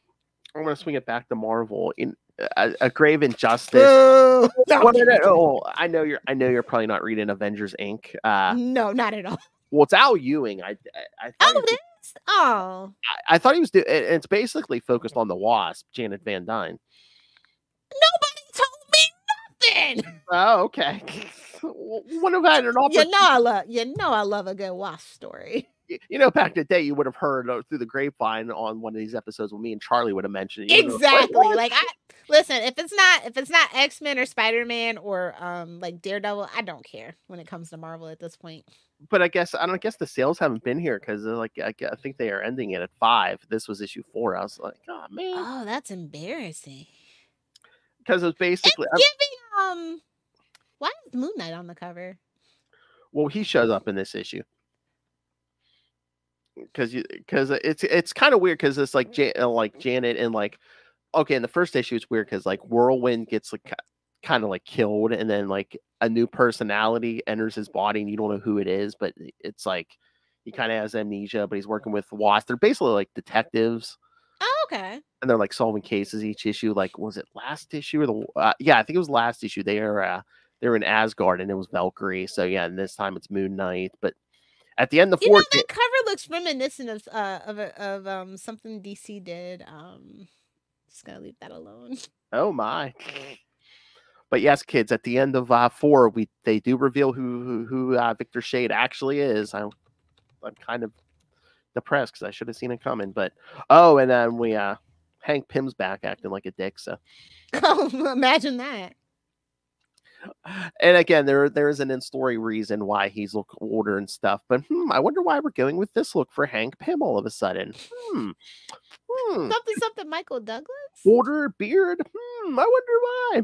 gonna swing it back to Marvel in a Grave Injustice. No. I know you're probably not reading Avengers Inc. No, not at all. Well, it's Al Ewing. I thought it is. Oh, I thought he was doing. It's basically focused on the Wasp, Janet Van Dyne. Nobody told me nothing. Oh, okay. What if I had an opportunity? I love a good Wasp story. You know, back in the day, you would have heard through the grapevine on one of these episodes when me and Charlie would have mentioned it. Exactly. Like listen, if it's not X-Men or Spider-Man or like Daredevil, I don't care when it comes to Marvel at this point. But I guess the sales haven't been here because like I think they are ending it at 5. This was issue 4. I was like, oh man. Oh, that's embarrassing. Because it was basically giving why is Moon Knight on the cover? Well, he shows up in this issue. Because it's kind of weird because it's like Janet and like, okay, in the first issue it's weird because like Whirlwind gets like kind of like killed and then like a new personality enters his body and you don't know who it is, but it's like he kind of has amnesia, but he's working with Wasp. They're basically like detectives. Oh, okay. And they're like solving cases each issue. Like, was it last issue or yeah, I think it was last issue. They're in Asgard and it was Valkyrie. So yeah, and this time it's Moon Knight, but at the end of the fourth, that cover looks reminiscent of something DC did. Just gonna leave that alone. Oh my! But yes, kids, at the end of 4, they do reveal who Victor Shade actually is. I'm kind of depressed because I should have seen it coming. But and then we Hank Pym's back acting like a dick. So imagine that. And again, there is an in-story reason why he's look older and stuff, but I wonder why we're going with this look for Hank Pym all of a sudden. Something Michael Douglas? Older beard? I wonder why.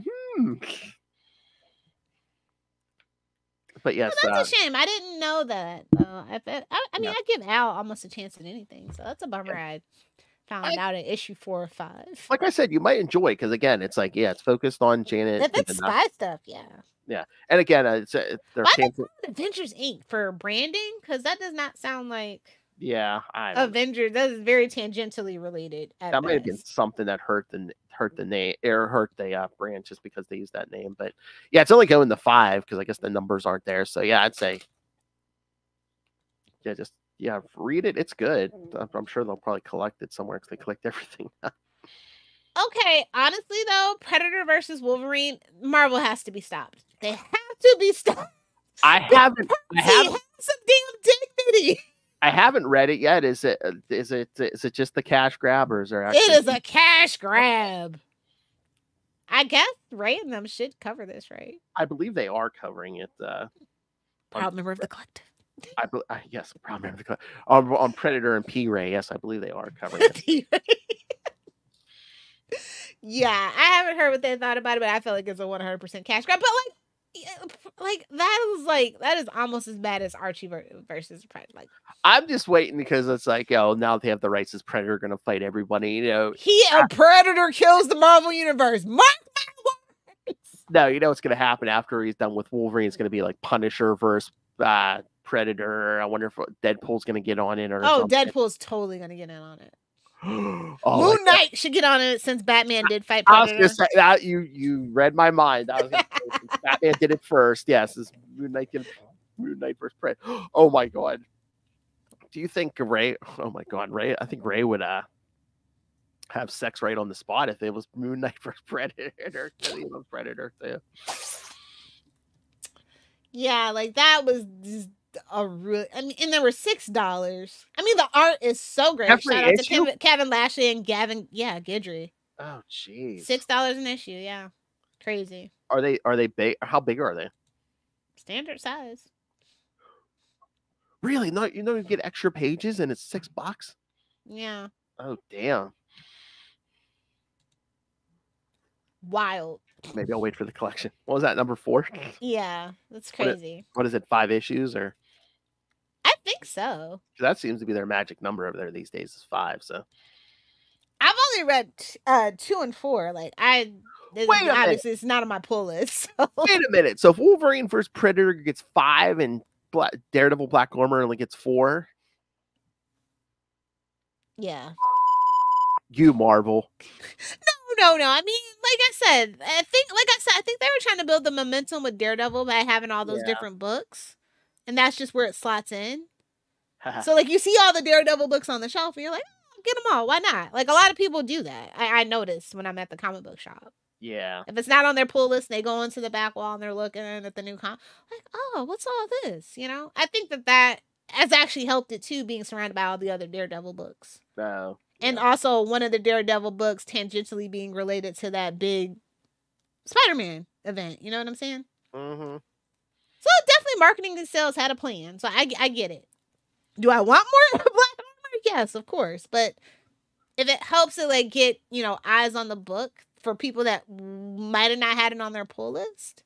But yes, that's a shame. I didn't know that. I mean, I give Al almost a chance at anything, so that's a bummer. Yeah. found out in issue 4 or 5. Like I said, you might enjoy because again, it's like it's focused on Janet. If it's spy stuff, yeah. Yeah, and again, they're Why not Avengers Inc. for branding? Because that does not sound like Avengers. That is very tangentially related. That might have been something that hurt the name or hurt the brand just because they used that name. But yeah, it's only going to 5 because I guess the numbers aren't there. So yeah, I'd say read it. It's good. I'm sure they'll probably collect it somewhere because they collect everything. Okay, honestly though, Predator versus Wolverine, Marvel has to be stopped. They have to be stopped. I haven't some damn dignity. I haven't read it yet. Is it just the cash grab, or is there? It is a cash grab. I guess Ray and them should cover this, right? I believe they are covering it. Proud member of the collective. Yes, proud member of the collective. On Predator and P-Ray. Yes, I believe they are covering it. Yeah, I haven't heard what they thought about it, but I feel like it's a 100% cash grab. But that is almost as bad as Archie versus Predator. Like, I'm just waiting because it's like, now that they have the rights, is Predator going to fight everybody? A Predator kills the Marvel universe. Mark my words. No, you know what's going to happen after he's done with Wolverine? It's going to be like Punisher versus Predator. I wonder if Deadpool's going to get on it or something. Deadpool's totally going to get in on it. Moon Knight should get on it since Batman did fight Predator. I was going to say that you read my mind. I was gonna say, Batman did it first. Yes, Moon Knight versus Predator. Oh my god. Do you think Ray? Oh my god, Ray! I think Ray would have sex right on the spot if it was Moon Knight versus Predator. Predator too. Yeah, like that was just a real. I mean, and there were $6. I mean, the art is so great. Every Shout out issue? to Kevin Lashley and Gavin. Yeah, Guidry. Oh jeez. $6 an issue. Yeah, crazy. Are they big? How big are they? Standard size. Really? No, you get extra pages and it's $6. Yeah. Oh damn. Wild. Maybe I'll wait for the collection. What was that, number 4? Yeah, that's crazy. What is it? 5 issues or? I think so. That seems to be their magic number over there these days is 5. So I've only read 2 and 4. Like obviously it's not on my pull list. So. Wait a minute. So if Wolverine versus Predator gets 5 and Daredevil Black Armor only gets 4. Yeah. You Marvel. No. I mean, I think they were trying to build the momentum with Daredevil by having all those different books. And that's just where it slots in. So like you see all the Daredevil books on the shelf and you're like, oh, get them all. Why not? Like a lot of people do that. I noticed when I'm at the comic book shop. Yeah. If it's not on their pull list, they go into the back wall and they're looking at the new comic. Like, oh, what's all this? You know? I think that has actually helped it too, being surrounded by all the other Daredevil books. Oh. And also one of the Daredevil books tangentially being related to that big Spider-Man event. You know what I'm saying? Mm-hmm. So definitely marketing and sales had a plan. So I get it. Do I want more Black Armor? Yes, of course. But if it helps it like get, eyes on the book for people that might have not had it on their pull list.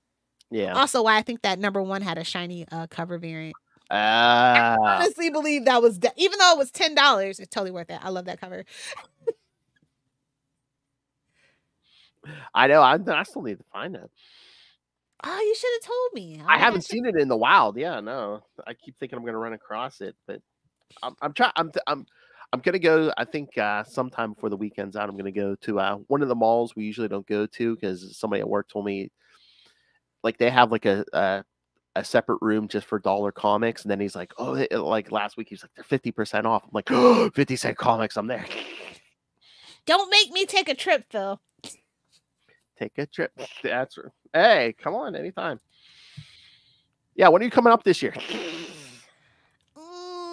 Yeah. Also why I think that number 1 had a shiny cover variant. I honestly believe that was even though it was $10, it's totally worth it. I love that cover. I know. I still need to find it. Oh, you should have told me. I haven't seen it in the wild. Yeah, no. I keep thinking I'm going to run across it, but I'm gonna go. I think sometime before the weekend's out, I'm gonna go to one of the malls we usually don't go to because somebody at work told me like they have like a separate room just for dollar comics, and then he's like, oh, like last week he's like they're 50% off. I'm like, oh, 50-cent comics. I'm there. Don't make me take a trip, Phil. Take a trip. That's hey, come on, anytime. Yeah, when are you coming up this year?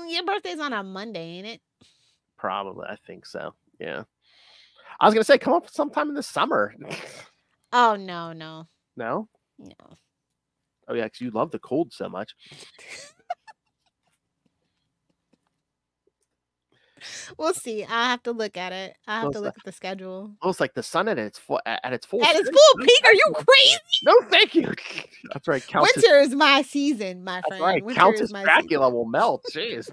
Your birthday's on a Monday, ain't it? Probably, I think so. Yeah. I was gonna say come up sometime in the summer. Oh no. No? No. Oh yeah, because you love the cold so much. We'll see. I'll have to look at it. I'll have to look at the schedule. Oh, it's like the sun at its full At its full peak? Are you crazy? No, thank you. That's right. Winter is my season, my friend. That's right. Countess Dracula will melt. Jeez.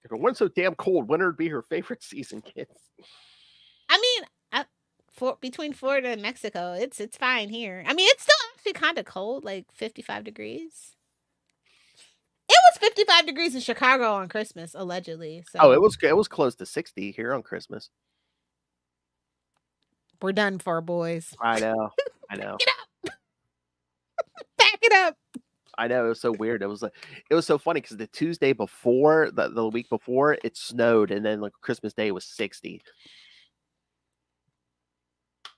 If it weren't so damn cold, winter would be her favorite season, kids. I mean, between Florida and Mexico, it's fine here. I mean, it's still actually kind of cold, like 55 degrees. It was 55 degrees in Chicago on Christmas, allegedly. So. Oh, it was close to 60 here on Christmas. We're done for, boys. I know. Get up. Back it up. I know, it was so weird. It was so funny because the Tuesday before, the week before, it snowed, and then like Christmas Day was 60.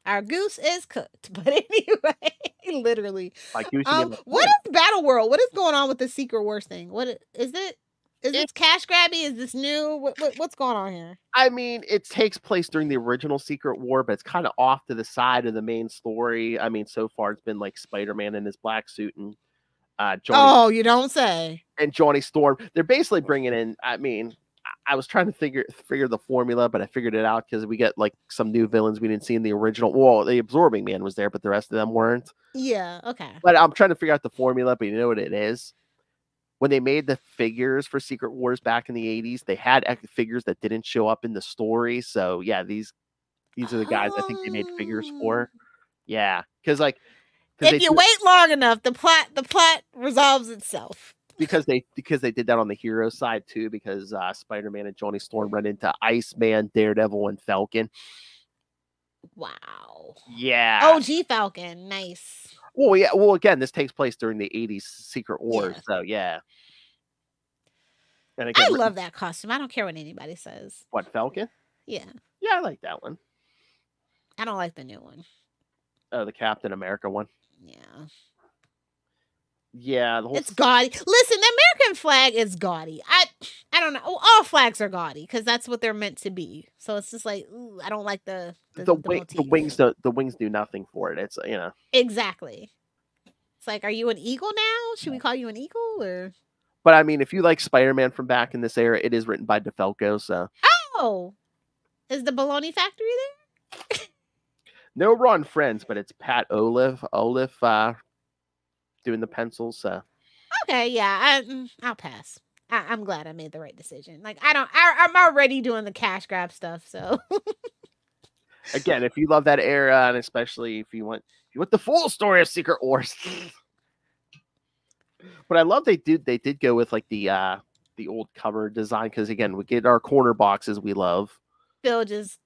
Our goose is cooked, but anyway, literally. Like what is Battleworld? What is going on with the Secret Wars thing? What is it? Is this cash grabby? Is this new? What's going on here? I mean, it takes place during the original Secret War, but it's kind of off to the side of the main story. I mean, so far it's been like Spider-Man in his black suit and Johnny. You don't say. And Johnny Storm. They're basically bringing in. I mean, I was trying to figure the formula, but I figured it out because we get like some new villains we didn't see in the original. Well, the Absorbing Man was there, but the rest of them weren't. Yeah. Okay. But I'm trying to figure out the formula. But you know what it is? When they made the figures for Secret Wars back in the 80s, they had figures that didn't show up in the story. So yeah, these are the guys I think they made figures for. Yeah, because like if you wait long enough, the plot resolves itself. Because they did that on the hero side too. Because Spider-Man and Johnny Storm run into Iceman, Daredevil, and Falcon. Wow. Yeah. OG Falcon, nice. Well, yeah. Well, again, this takes place during the 80s Secret Wars, so yeah. And again, I love that costume. I don't care what anybody says. What, Falcon? Yeah. Yeah, I like that one. I don't like the new one. Oh, the Captain America one. Yeah. Yeah, it's gaudy. Listen, the American flag is gaudy. I don't know. All flags are gaudy because that's what they're meant to be. So it's just like, ooh, I don't like the wings. The wings do nothing for it. It's exactly. It's like, are you an eagle now? Should we call you an eagle or? But I mean, if you like Spider-Man from back in this era, it is written by DeFalco. So is the Baloney Factory there? No Ron Friends, but it's Pat Olive doing the pencils. So okay, yeah, I'll pass. I'm glad I made the right decision. Like I'm already doing the cash grab stuff. So again, if you love that era, and especially if you want the full story of Secret Wars. But I love they did go with like the old cover design because again we get our corner boxes we love. Phil just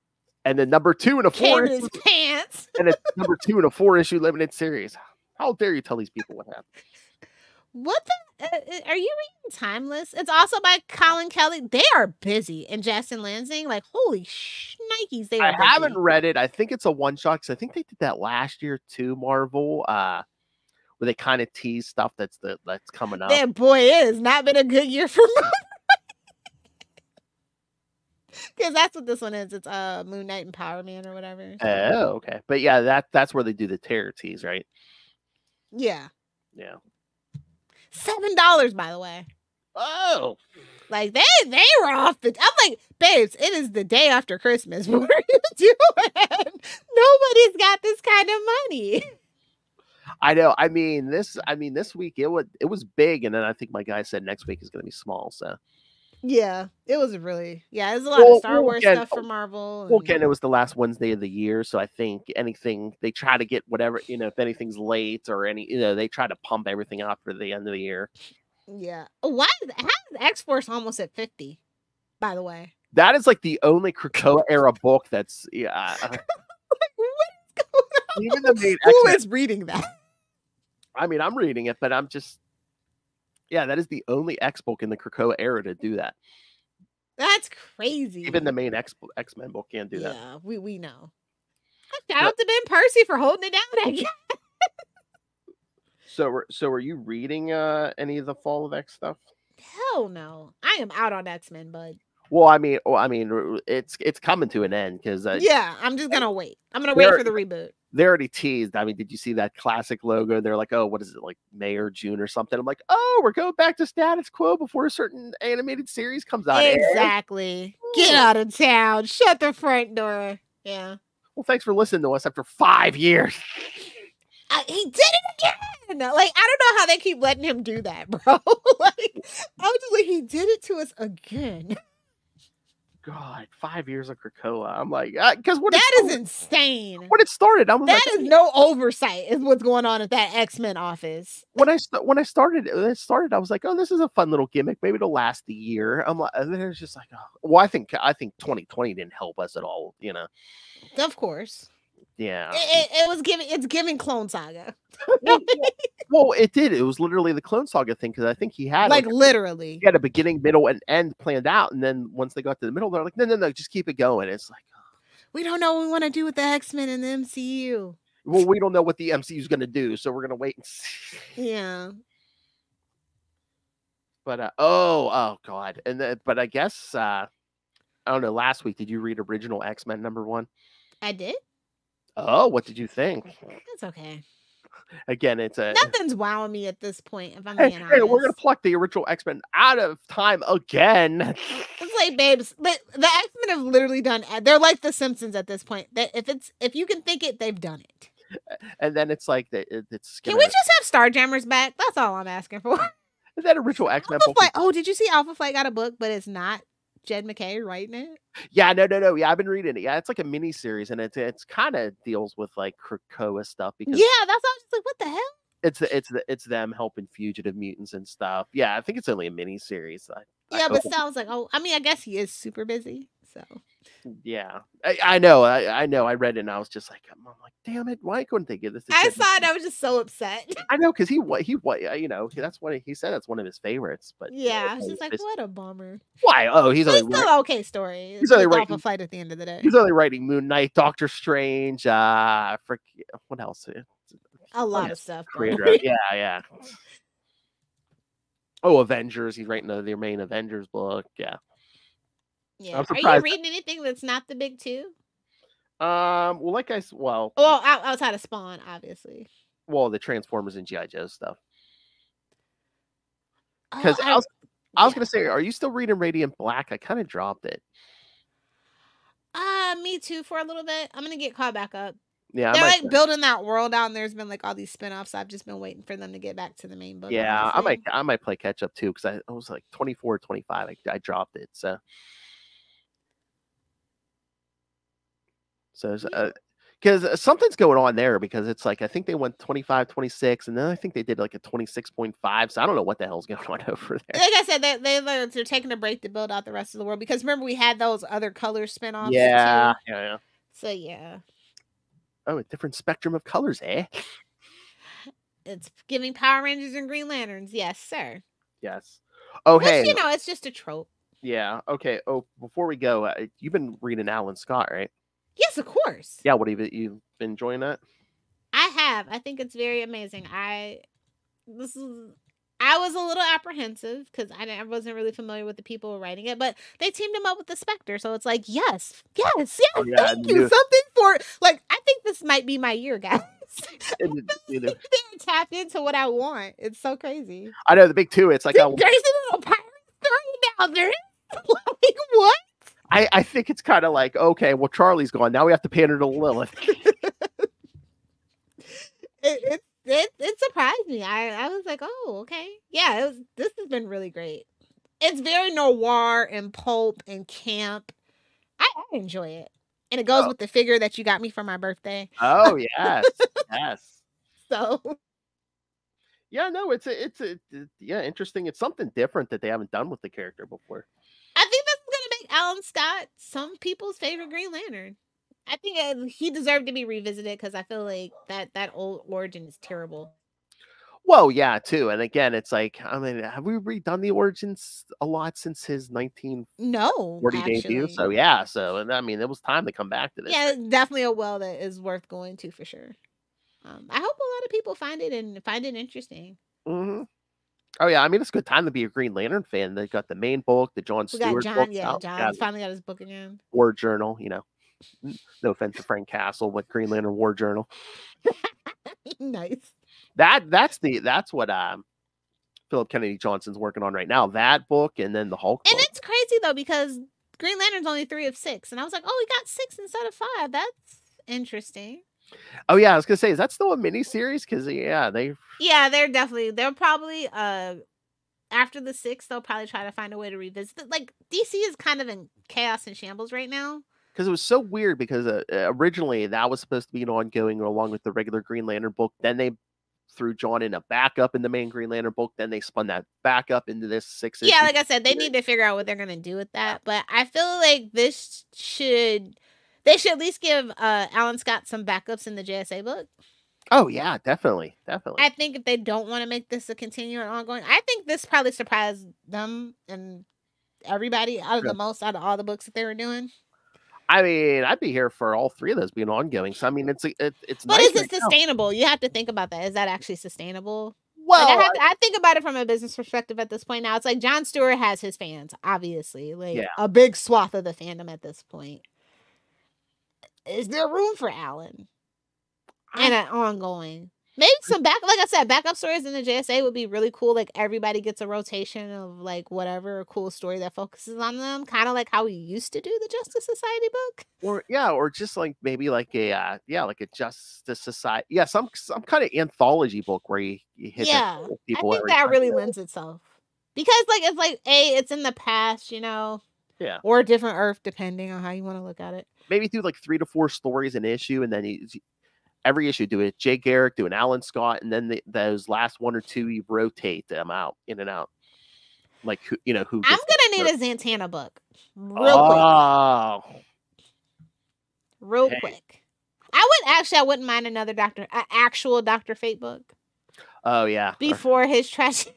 and then number 2 in a 4 his pants and it's number 2 in a 4-issue limited series. How dare you tell these people what happened? What the? Are you reading Timeless? It's also by Colin Kelly. They are busy. And Jackson Lansing, like, holy shnikes, they are busy. I haven't read it. I think it's a one-shot because I think they did that last year too, Marvel, where they kind of tease stuff that's coming up. That boy, it has not been a good year for Marvel. Because that's what this one is. It's Moon Knight and Power Man or whatever. Oh, okay. But yeah, that's where they do the terror tease, right? Yeah. Yeah. $7, by the way. Oh. Like they were off the. I'm like, babes, it is the day after Christmas. What are you doing? Nobody's got this kind of money. I know. I mean this week it was big, and then I think my guy said next week is going to be small. So. Yeah, it was really. Yeah, there's a lot of Star Wars stuff for Marvel. Well, again, it was the last Wednesday of the year, so I think anything they try to get whatever if anything's late or they try to pump everything out for the end of the year. Yeah. Why? How is X-Force almost at 50? By the way, that is like the only Krakoa era book that's like, what is going on? Even the main Who is reading that? I mean, I'm reading it, but I'm just. Yeah, that is the only X book in the Krakoa era to do that. That's crazy. Even the main X-Men book can't do that. Yeah, we know. Shout out to Ben Percy for holding it down again. So are you reading any of the Fall of X stuff? Hell no. I am out on X-Men, bud. Well, I mean, it's coming to an end because yeah, I'm just gonna wait. I'm gonna wait for the reboot. They already teased. I mean, did you see that classic logo? They're like, oh, what is it, like May or June or something? I'm like, oh, we're going back to status quo before a certain animated series comes out. Exactly. Get out of town. Shut the front door. Yeah. Well, thanks for listening to us after 5 years. He did it again. Like, I don't know how they keep letting him do that, bro. Like, I'm just like, he did it to us again. God, 5 years of Krakoa. I'm like, because That is insane. when it started, I was That like, is no oversight is what's going on at that X-Men office. when it started, I was like, oh, this is a fun little gimmick. Maybe it'll last a year. I'm like, and then it's just like, oh. Well, I think 2020 didn't help us at all. Of course. Yeah. It's giving Clone Saga. Well, it did. It was literally the Clone Saga thing, because I think he had literally. He had a beginning, middle, and end planned out, and then once they got to the middle, they're like, no, just keep it going. It's like, we don't know what we want to do with the X-Men in the MCU. Well, we don't know what the MCU is going to do, so we're going to wait and see. Yeah. But oh god, but I guess I don't know. Last week, did you read original X-Men #1? I did. Oh, what did you think? That's okay. Again, nothing's wowing me at this point. If I'm being honest, we're gonna pluck the original X-Men out of time again. It's like, babes, but the X-Men have literally done. They're like the Simpsons at this point. That if you can think it, they've done it. And then it's like it's. Can we just have Starjammers back? That's all I'm asking for. Is that original X-Men book? Oh, did you see Alpha Flight got a book, but it's not Jed McKay writing it? Yeah, no. Yeah, I've been reading it. Yeah, it's like a mini series, and it's kind of deals with like Krakoa stuff because that's I was just like, what the hell? It's them helping fugitive mutants and stuff. Yeah, I think it's only a mini series. But sounds like I guess he is super busy. So yeah, I know. I read it and I was just like, I'm like, damn it, why couldn't they give this? I saw it. I was just so upset. I know, because he that's what he said. That's one of his favorites. But yeah, I was just like, what a bummer. Why? Oh, he's only still okay story. He's only writing Alpha Flight at the end of the day. He's only writing Moon Knight, Doctor Strange. What else? A lot of stuff. Yeah. Oh, Avengers. He's writing their main Avengers book. Yeah. Yeah. Are you reading anything that's not the big two? Well, outside of Spawn, obviously. Well, the Transformers and G.I. Joe stuff. Because I was gonna say, are you still reading Radiant Black? I kind of dropped it. Me too, for a little bit. I'm gonna get caught back up. Yeah, they're like building that world out, and there's been like all these spinoffs. I've just been waiting for them to get back to the main book. Yeah, I might play catch up too, because I was like 24, 25. I dropped it, so because something's going on there, because it's like I think they went 25, 26, and then I think they did like a 26.5. So I don't know what the hell's going on over there. Like I said, they're taking a break to build out the rest of the world, because remember we had those other color spinoffs. Yeah. So yeah. Oh, a different spectrum of colors, eh? It's giving Power Rangers and Green Lanterns. Yes, sir. Yes. Oh, hey. It's just a trope. Yeah. Okay. Oh, before we go, you've been reading Alan Scott, right? Yes, of course. Yeah. What have you been enjoying that? I have. I think it's very amazing. I was a little apprehensive because I wasn't really familiar with the people writing it, but they teamed him up with the Spectre, so it's like yes, oh, yeah, thank you. Something for I think this might be my year, guys. They're tapped into what I want. It's so crazy. I know the big two. It's like there's a little pirate story now. There is like what? I think it's kind of like, okay, well, Charlie's gone. Now we have to pander to Lilith. It surprised me. I was like, oh, okay. Yeah, this has been really great. It's very noir and pulp and camp. I enjoy it. And it goes with the figure that you got me for my birthday. Oh, yes. Yes. So. Yeah, no, it's interesting. It's something different that they haven't done with the character before. I think this is going to make Alan Scott some people's favorite Green Lantern. I think he deserved to be revisited, because I feel like that old origin is terrible. Well, yeah, too. And again, it's like, I mean, have we redone the origins a lot since his 1940 debut? So, yeah. So, and I mean, it was time to come back to this. Yeah, definitely a well that is worth going to, for sure. I hope a lot of people find it interesting. Mm-hmm. Oh, yeah. I mean, it's a good time to be a Green Lantern fan. They got the main book, the John Stewart book. Yeah, John's finally got his book again. War Journal, No offense to Frank Castle, but Green Lantern War Journal. Nice. That's what Philip Kennedy Johnson's working on right now. That book, and then the Hulk book. And it's crazy though, because Green Lantern's only 3 of 6, and I was like, oh, we got 6 instead of 5. That's interesting. Oh yeah, I was gonna say, is that still a mini series? Because they're probably after the 6th, they'll probably try to find a way to revisit it. Like, DC is kind of in chaos and shambles right now. Because it was so weird because originally that was supposed to be an ongoing along with the regular Green Lantern book. Then they threw John in a backup in the main Green Lantern book. Then they spun that back up into this 6 issue. Yeah, like I said, they need to figure out what they're going to do with that. But I feel like they should at least give Alan Scott some backups in the JSA book. Oh, yeah, definitely. I think if they don't want to make this a continuing ongoing, I think this probably surprised them and everybody out of all the books that they were doing. I mean, I'd be here for all 3 of those being ongoing. So I mean, it's But nice is it sustainable? You have to think about that. Is that actually sustainable? Well, like I think about it from a business perspective at this point now. It's like Jon Stewart has his fans, obviously, like a big swath of the fandom at this point. Is there room for Alan and an ongoing? Maybe some like I said, backup stories in the JSA would be really cool. Like everybody gets a rotation of like whatever cool story that focuses on them, kind of like how we used to do the Justice Society book. Or just like maybe like a like a Justice Society, some kind of anthology book where you hit people. I think that really lends itself because like it's like it's in the past, or a different Earth, depending on how you want to look at it. Maybe do like 3 to 4 stories an issue, and then every issue do it. Jay Garrick, do an Alan Scott, and then those last 1 or 2 you rotate them out in and out. Like who? I'm gonna need a Zatanna book, real quick. I wouldn't mind another actual Dr. Fate book. Oh yeah, before his tragedy.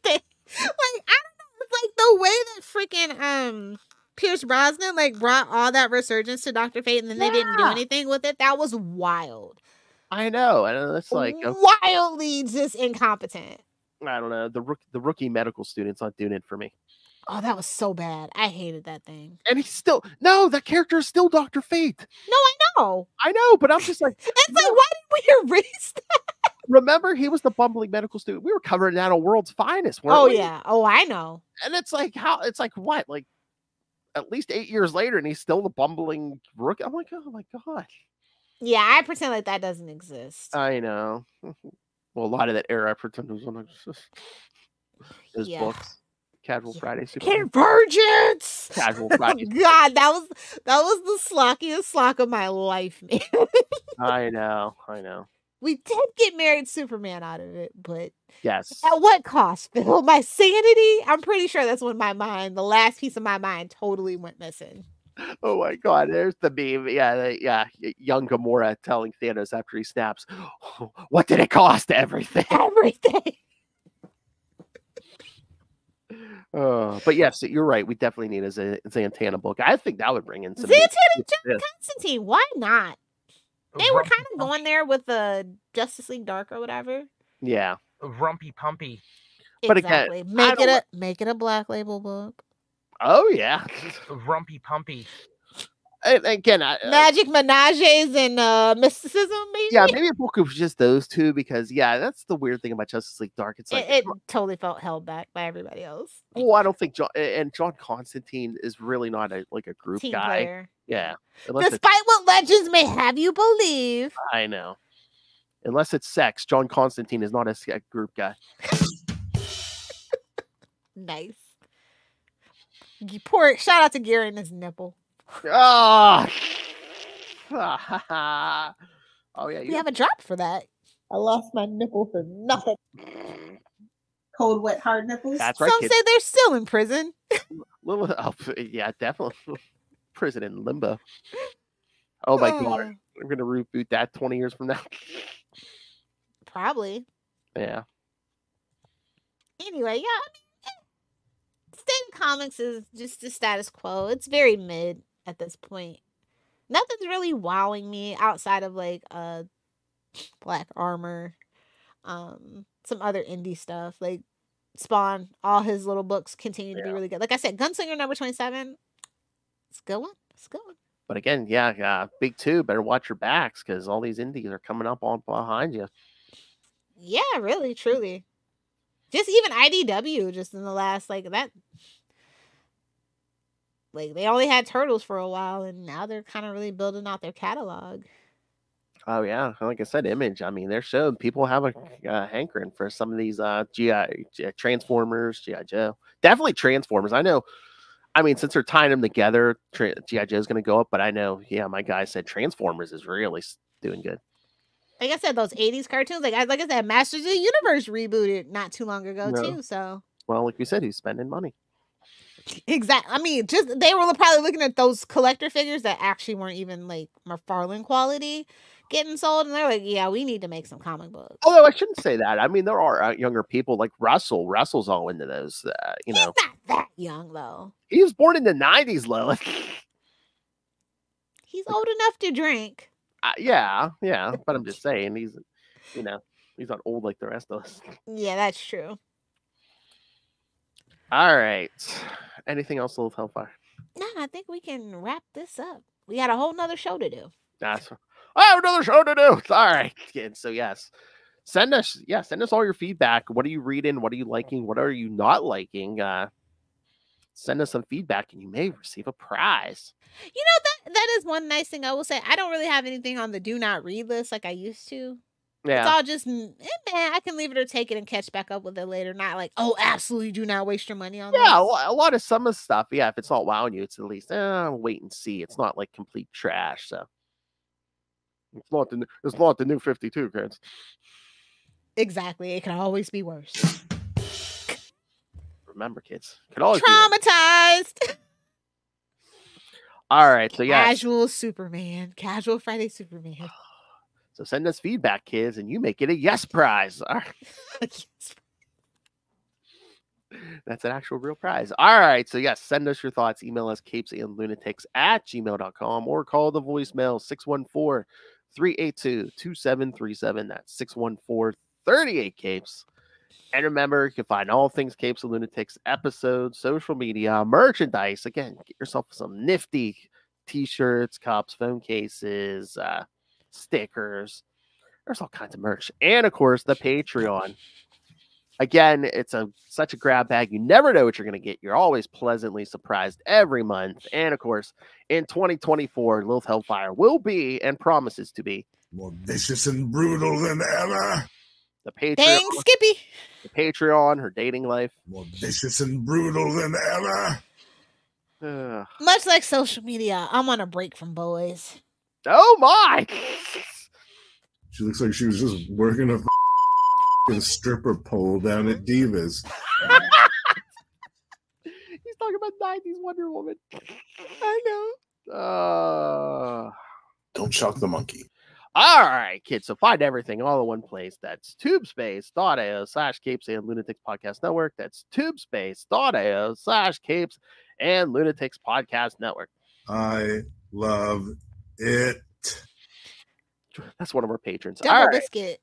Like I don't know, it's like the way that freaking Pierce Brosnan like brought all that resurgence to Dr. Fate, and then they didn't do anything with it. That was wild. I know. That's like wildly just incompetent. I don't know. The rookie medical student's not doing it for me. Oh, that was so bad. I hated that thing. And he's still that character is still Dr. Fate. No, I know, but I'm just like it's like why did we erase that? Remember, he was the bumbling medical student. We were covering that on World's Finest. Oh yeah. Oh, I know. And it's like what? Like at least 8 years later, and he's still the bumbling rookie. I'm like, oh my gosh. Yeah, I pretend like that doesn't exist. I know. Well, a lot of that era, I pretend was on those books. Casual Friday. Convergence. Casual Friday. God, that was the slockiest slock of my life, man. I know. We did get Married Superman out of it, but yes. At what cost, Phil? My sanity? I'm pretty sure that's when the last piece of my mind totally went missing. Oh my God, there's the meme. Yeah. Young Gamora telling Thanos after he snaps, what did it cost? Everything. But yes, you're right. We definitely need a Zatanna book. I think that would bring in some Zatanna John Constantine. Why not? They were kind of going there with the Justice League Dark or whatever. Yeah. Rumpy Pumpy. But exactly. Again, make it a Black Label book. Oh yeah. Rumpy Pumpy. And again, magic menages and mysticism, maybe. Yeah, maybe a book of just those two, because that's the weird thing about Justice League Dark. It's like it totally felt held back by everybody else. Well, I don't think John Constantine is really not a group team guy. Player. Yeah, despite what legends may have you believe. I know. Unless it's sex, John Constantine is not a group guy. Nice. Shout out to Gary and his nipple. Oh, oh yeah. You have a drop for that. I lost my nipple for nothing. Cold, wet, hard nipples. That's right. Some say they're still in prison. Yeah, definitely. Prison in limbo. Oh my God. I'm going to reboot that 20 years from now. Probably. Yeah. Anyway, State of Comics is just the status quo. It's very mid at this point. Nothing's really wowing me outside of Black Armor, some other indie stuff like Spawn. All his little books continue to be really good. Like I said, Gunslinger number 27. It's a good one. But again, Big Two, better watch your backs because all these indies are coming up on behind you. Yeah, really, truly. Just even IDW, just in the last that. They only had Turtles for a while, and now they're kind of really building out their catalog. Oh yeah, like I said, Image. I mean, they're showing people have a hankering for some of these Transformers, GI Joe. Definitely Transformers. I know. I mean, since they're tying them together, GI Joe is going to go up. But I know, yeah, my guy said Transformers is really doing good. Like I said, those '80s cartoons, like I said, Masters of the Universe rebooted not too long ago too. So, well, like we said, he's spending money. Exactly. I mean, just they were probably looking at those collector figures that actually weren't even like McFarlane quality getting sold, and they're like, "Yeah, we need to make some comic books." Although I shouldn't say that. I mean, there are younger people like Russell. Russell's all into those. He's not that young though. He was born in the '90s, Lilith. He's old enough to drink. Yeah. But I'm just saying, he's not old like the rest of us. Yeah, that's true. All right. Anything else, Lilith Hellfire? No, I think we can wrap this up. We got a whole nother show to do. I have another show to do. All right, kids. So yes, send us all your feedback. What are you reading? What are you liking? What are you not liking? Send us some feedback, and you may receive a prize. You know, that is one nice thing I will say. I don't really have anything on the do not read list like I used to. Yeah. It's all just, man, I can leave it or take it and catch back up with it later. Not like, oh, absolutely do not waste your money on this. Yeah, a lot of some of the stuff. Yeah, if it's not wowing you, it's at least wait and see. It's not like complete trash. So it's not the new 52, kids. Exactly. It can always be worse. Remember, kids, it can always traumatized. Be worse. All right, so yeah, Casual Superman, Casual Friday Superman. So send us feedback, kids, and you may get a yes prize. All right. Yes. That's an actual real prize. All right. So, yes, send us your thoughts. Email us CapesandLunatics@gmail.com or call the voicemail 614-382-2737. That's 614-38-CAPES. And remember, you can find all things Capes and Lunatics, episodes, social media, merchandise. Again, get yourself some nifty t-shirts, cups, phone cases, stickers. There's all kinds of merch. And, of course, the Patreon. Again, it's such a grab bag. You never know what you're going to get. You're always pleasantly surprised every month. And, of course, in 2024, Lilith Hellfire will be and promises to be more vicious and brutal than ever. The Patreon. Dang, Skippy. The Patreon, her dating life. More vicious and brutal than ever. Much like social media, I'm on a break from boys. Oh, my. She looks like she was just working a stripper pole down at Divas. He's talking about 90s Wonder Woman. I know. Don't shock the monkey. All right, kids. So find everything all in one place. That's tubespace.io/Capes and Lunatics Podcast Network. That's tubespace.io/Capes and Lunatics Podcast Network. I love it. That's one of our patrons. Double biscuit.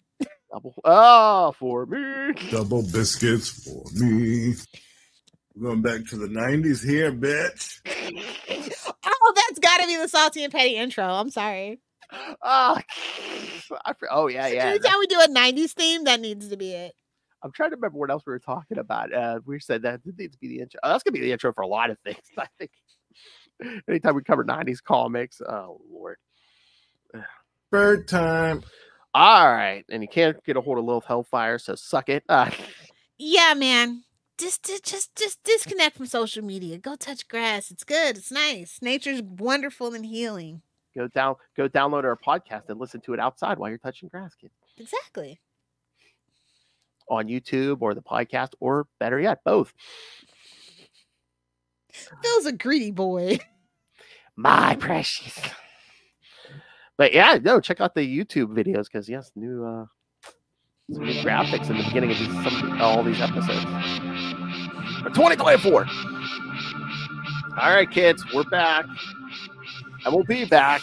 For me. Double biscuits for me. We're going back to the 90s here, bitch. Oh, that's got to be the Salty and Petty intro. I'm sorry. Oh, yeah. Anytime we do a 90s theme, that needs to be it. I'm trying to remember what else we were talking about. We said that it needs to be the intro. That's going to be the intro for a lot of things, I think. Anytime we cover 90s comics. Oh, Lord. Bird time. All right. And you can't get a hold of Lilith Hellfire, so suck it. Yeah, man. Just disconnect from social media. Go touch grass. It's good. It's nice. Nature's wonderful and healing. Go download our podcast and listen to it outside while you're touching grass, kid. Exactly. On YouTube or the podcast, or better yet, both. Phil's a greedy boy. My precious. But yeah, no, check out the YouTube videos because yes, some new graphics in the beginning of all these episodes. 2024. All right, kids, we're back. And we'll be back.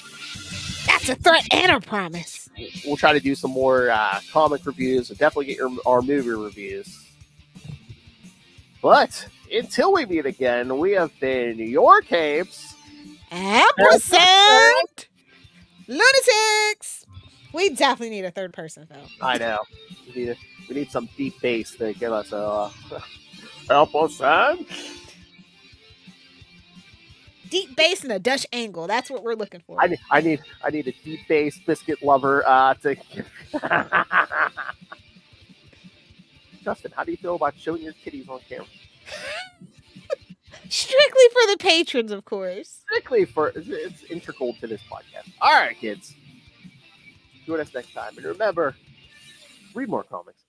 That's a threat and a promise. We'll try to do some more comic reviews. So definitely get our movie reviews. But until we meet again, we have been your Capes. Ampersand Lunatics. We definitely need a third person, Phil. I know. We need some deep bass to give us a ampersand. Deep bass and a Dutch angle. That's what we're looking for. I need a deep bass biscuit lover to. Justin, how do you feel about showing your titties on camera? Strictly for the patrons, of course. Strictly for it's integral to this podcast. All right, kids. Join us next time, and remember, read more comics.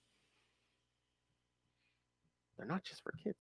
They're not just for kids.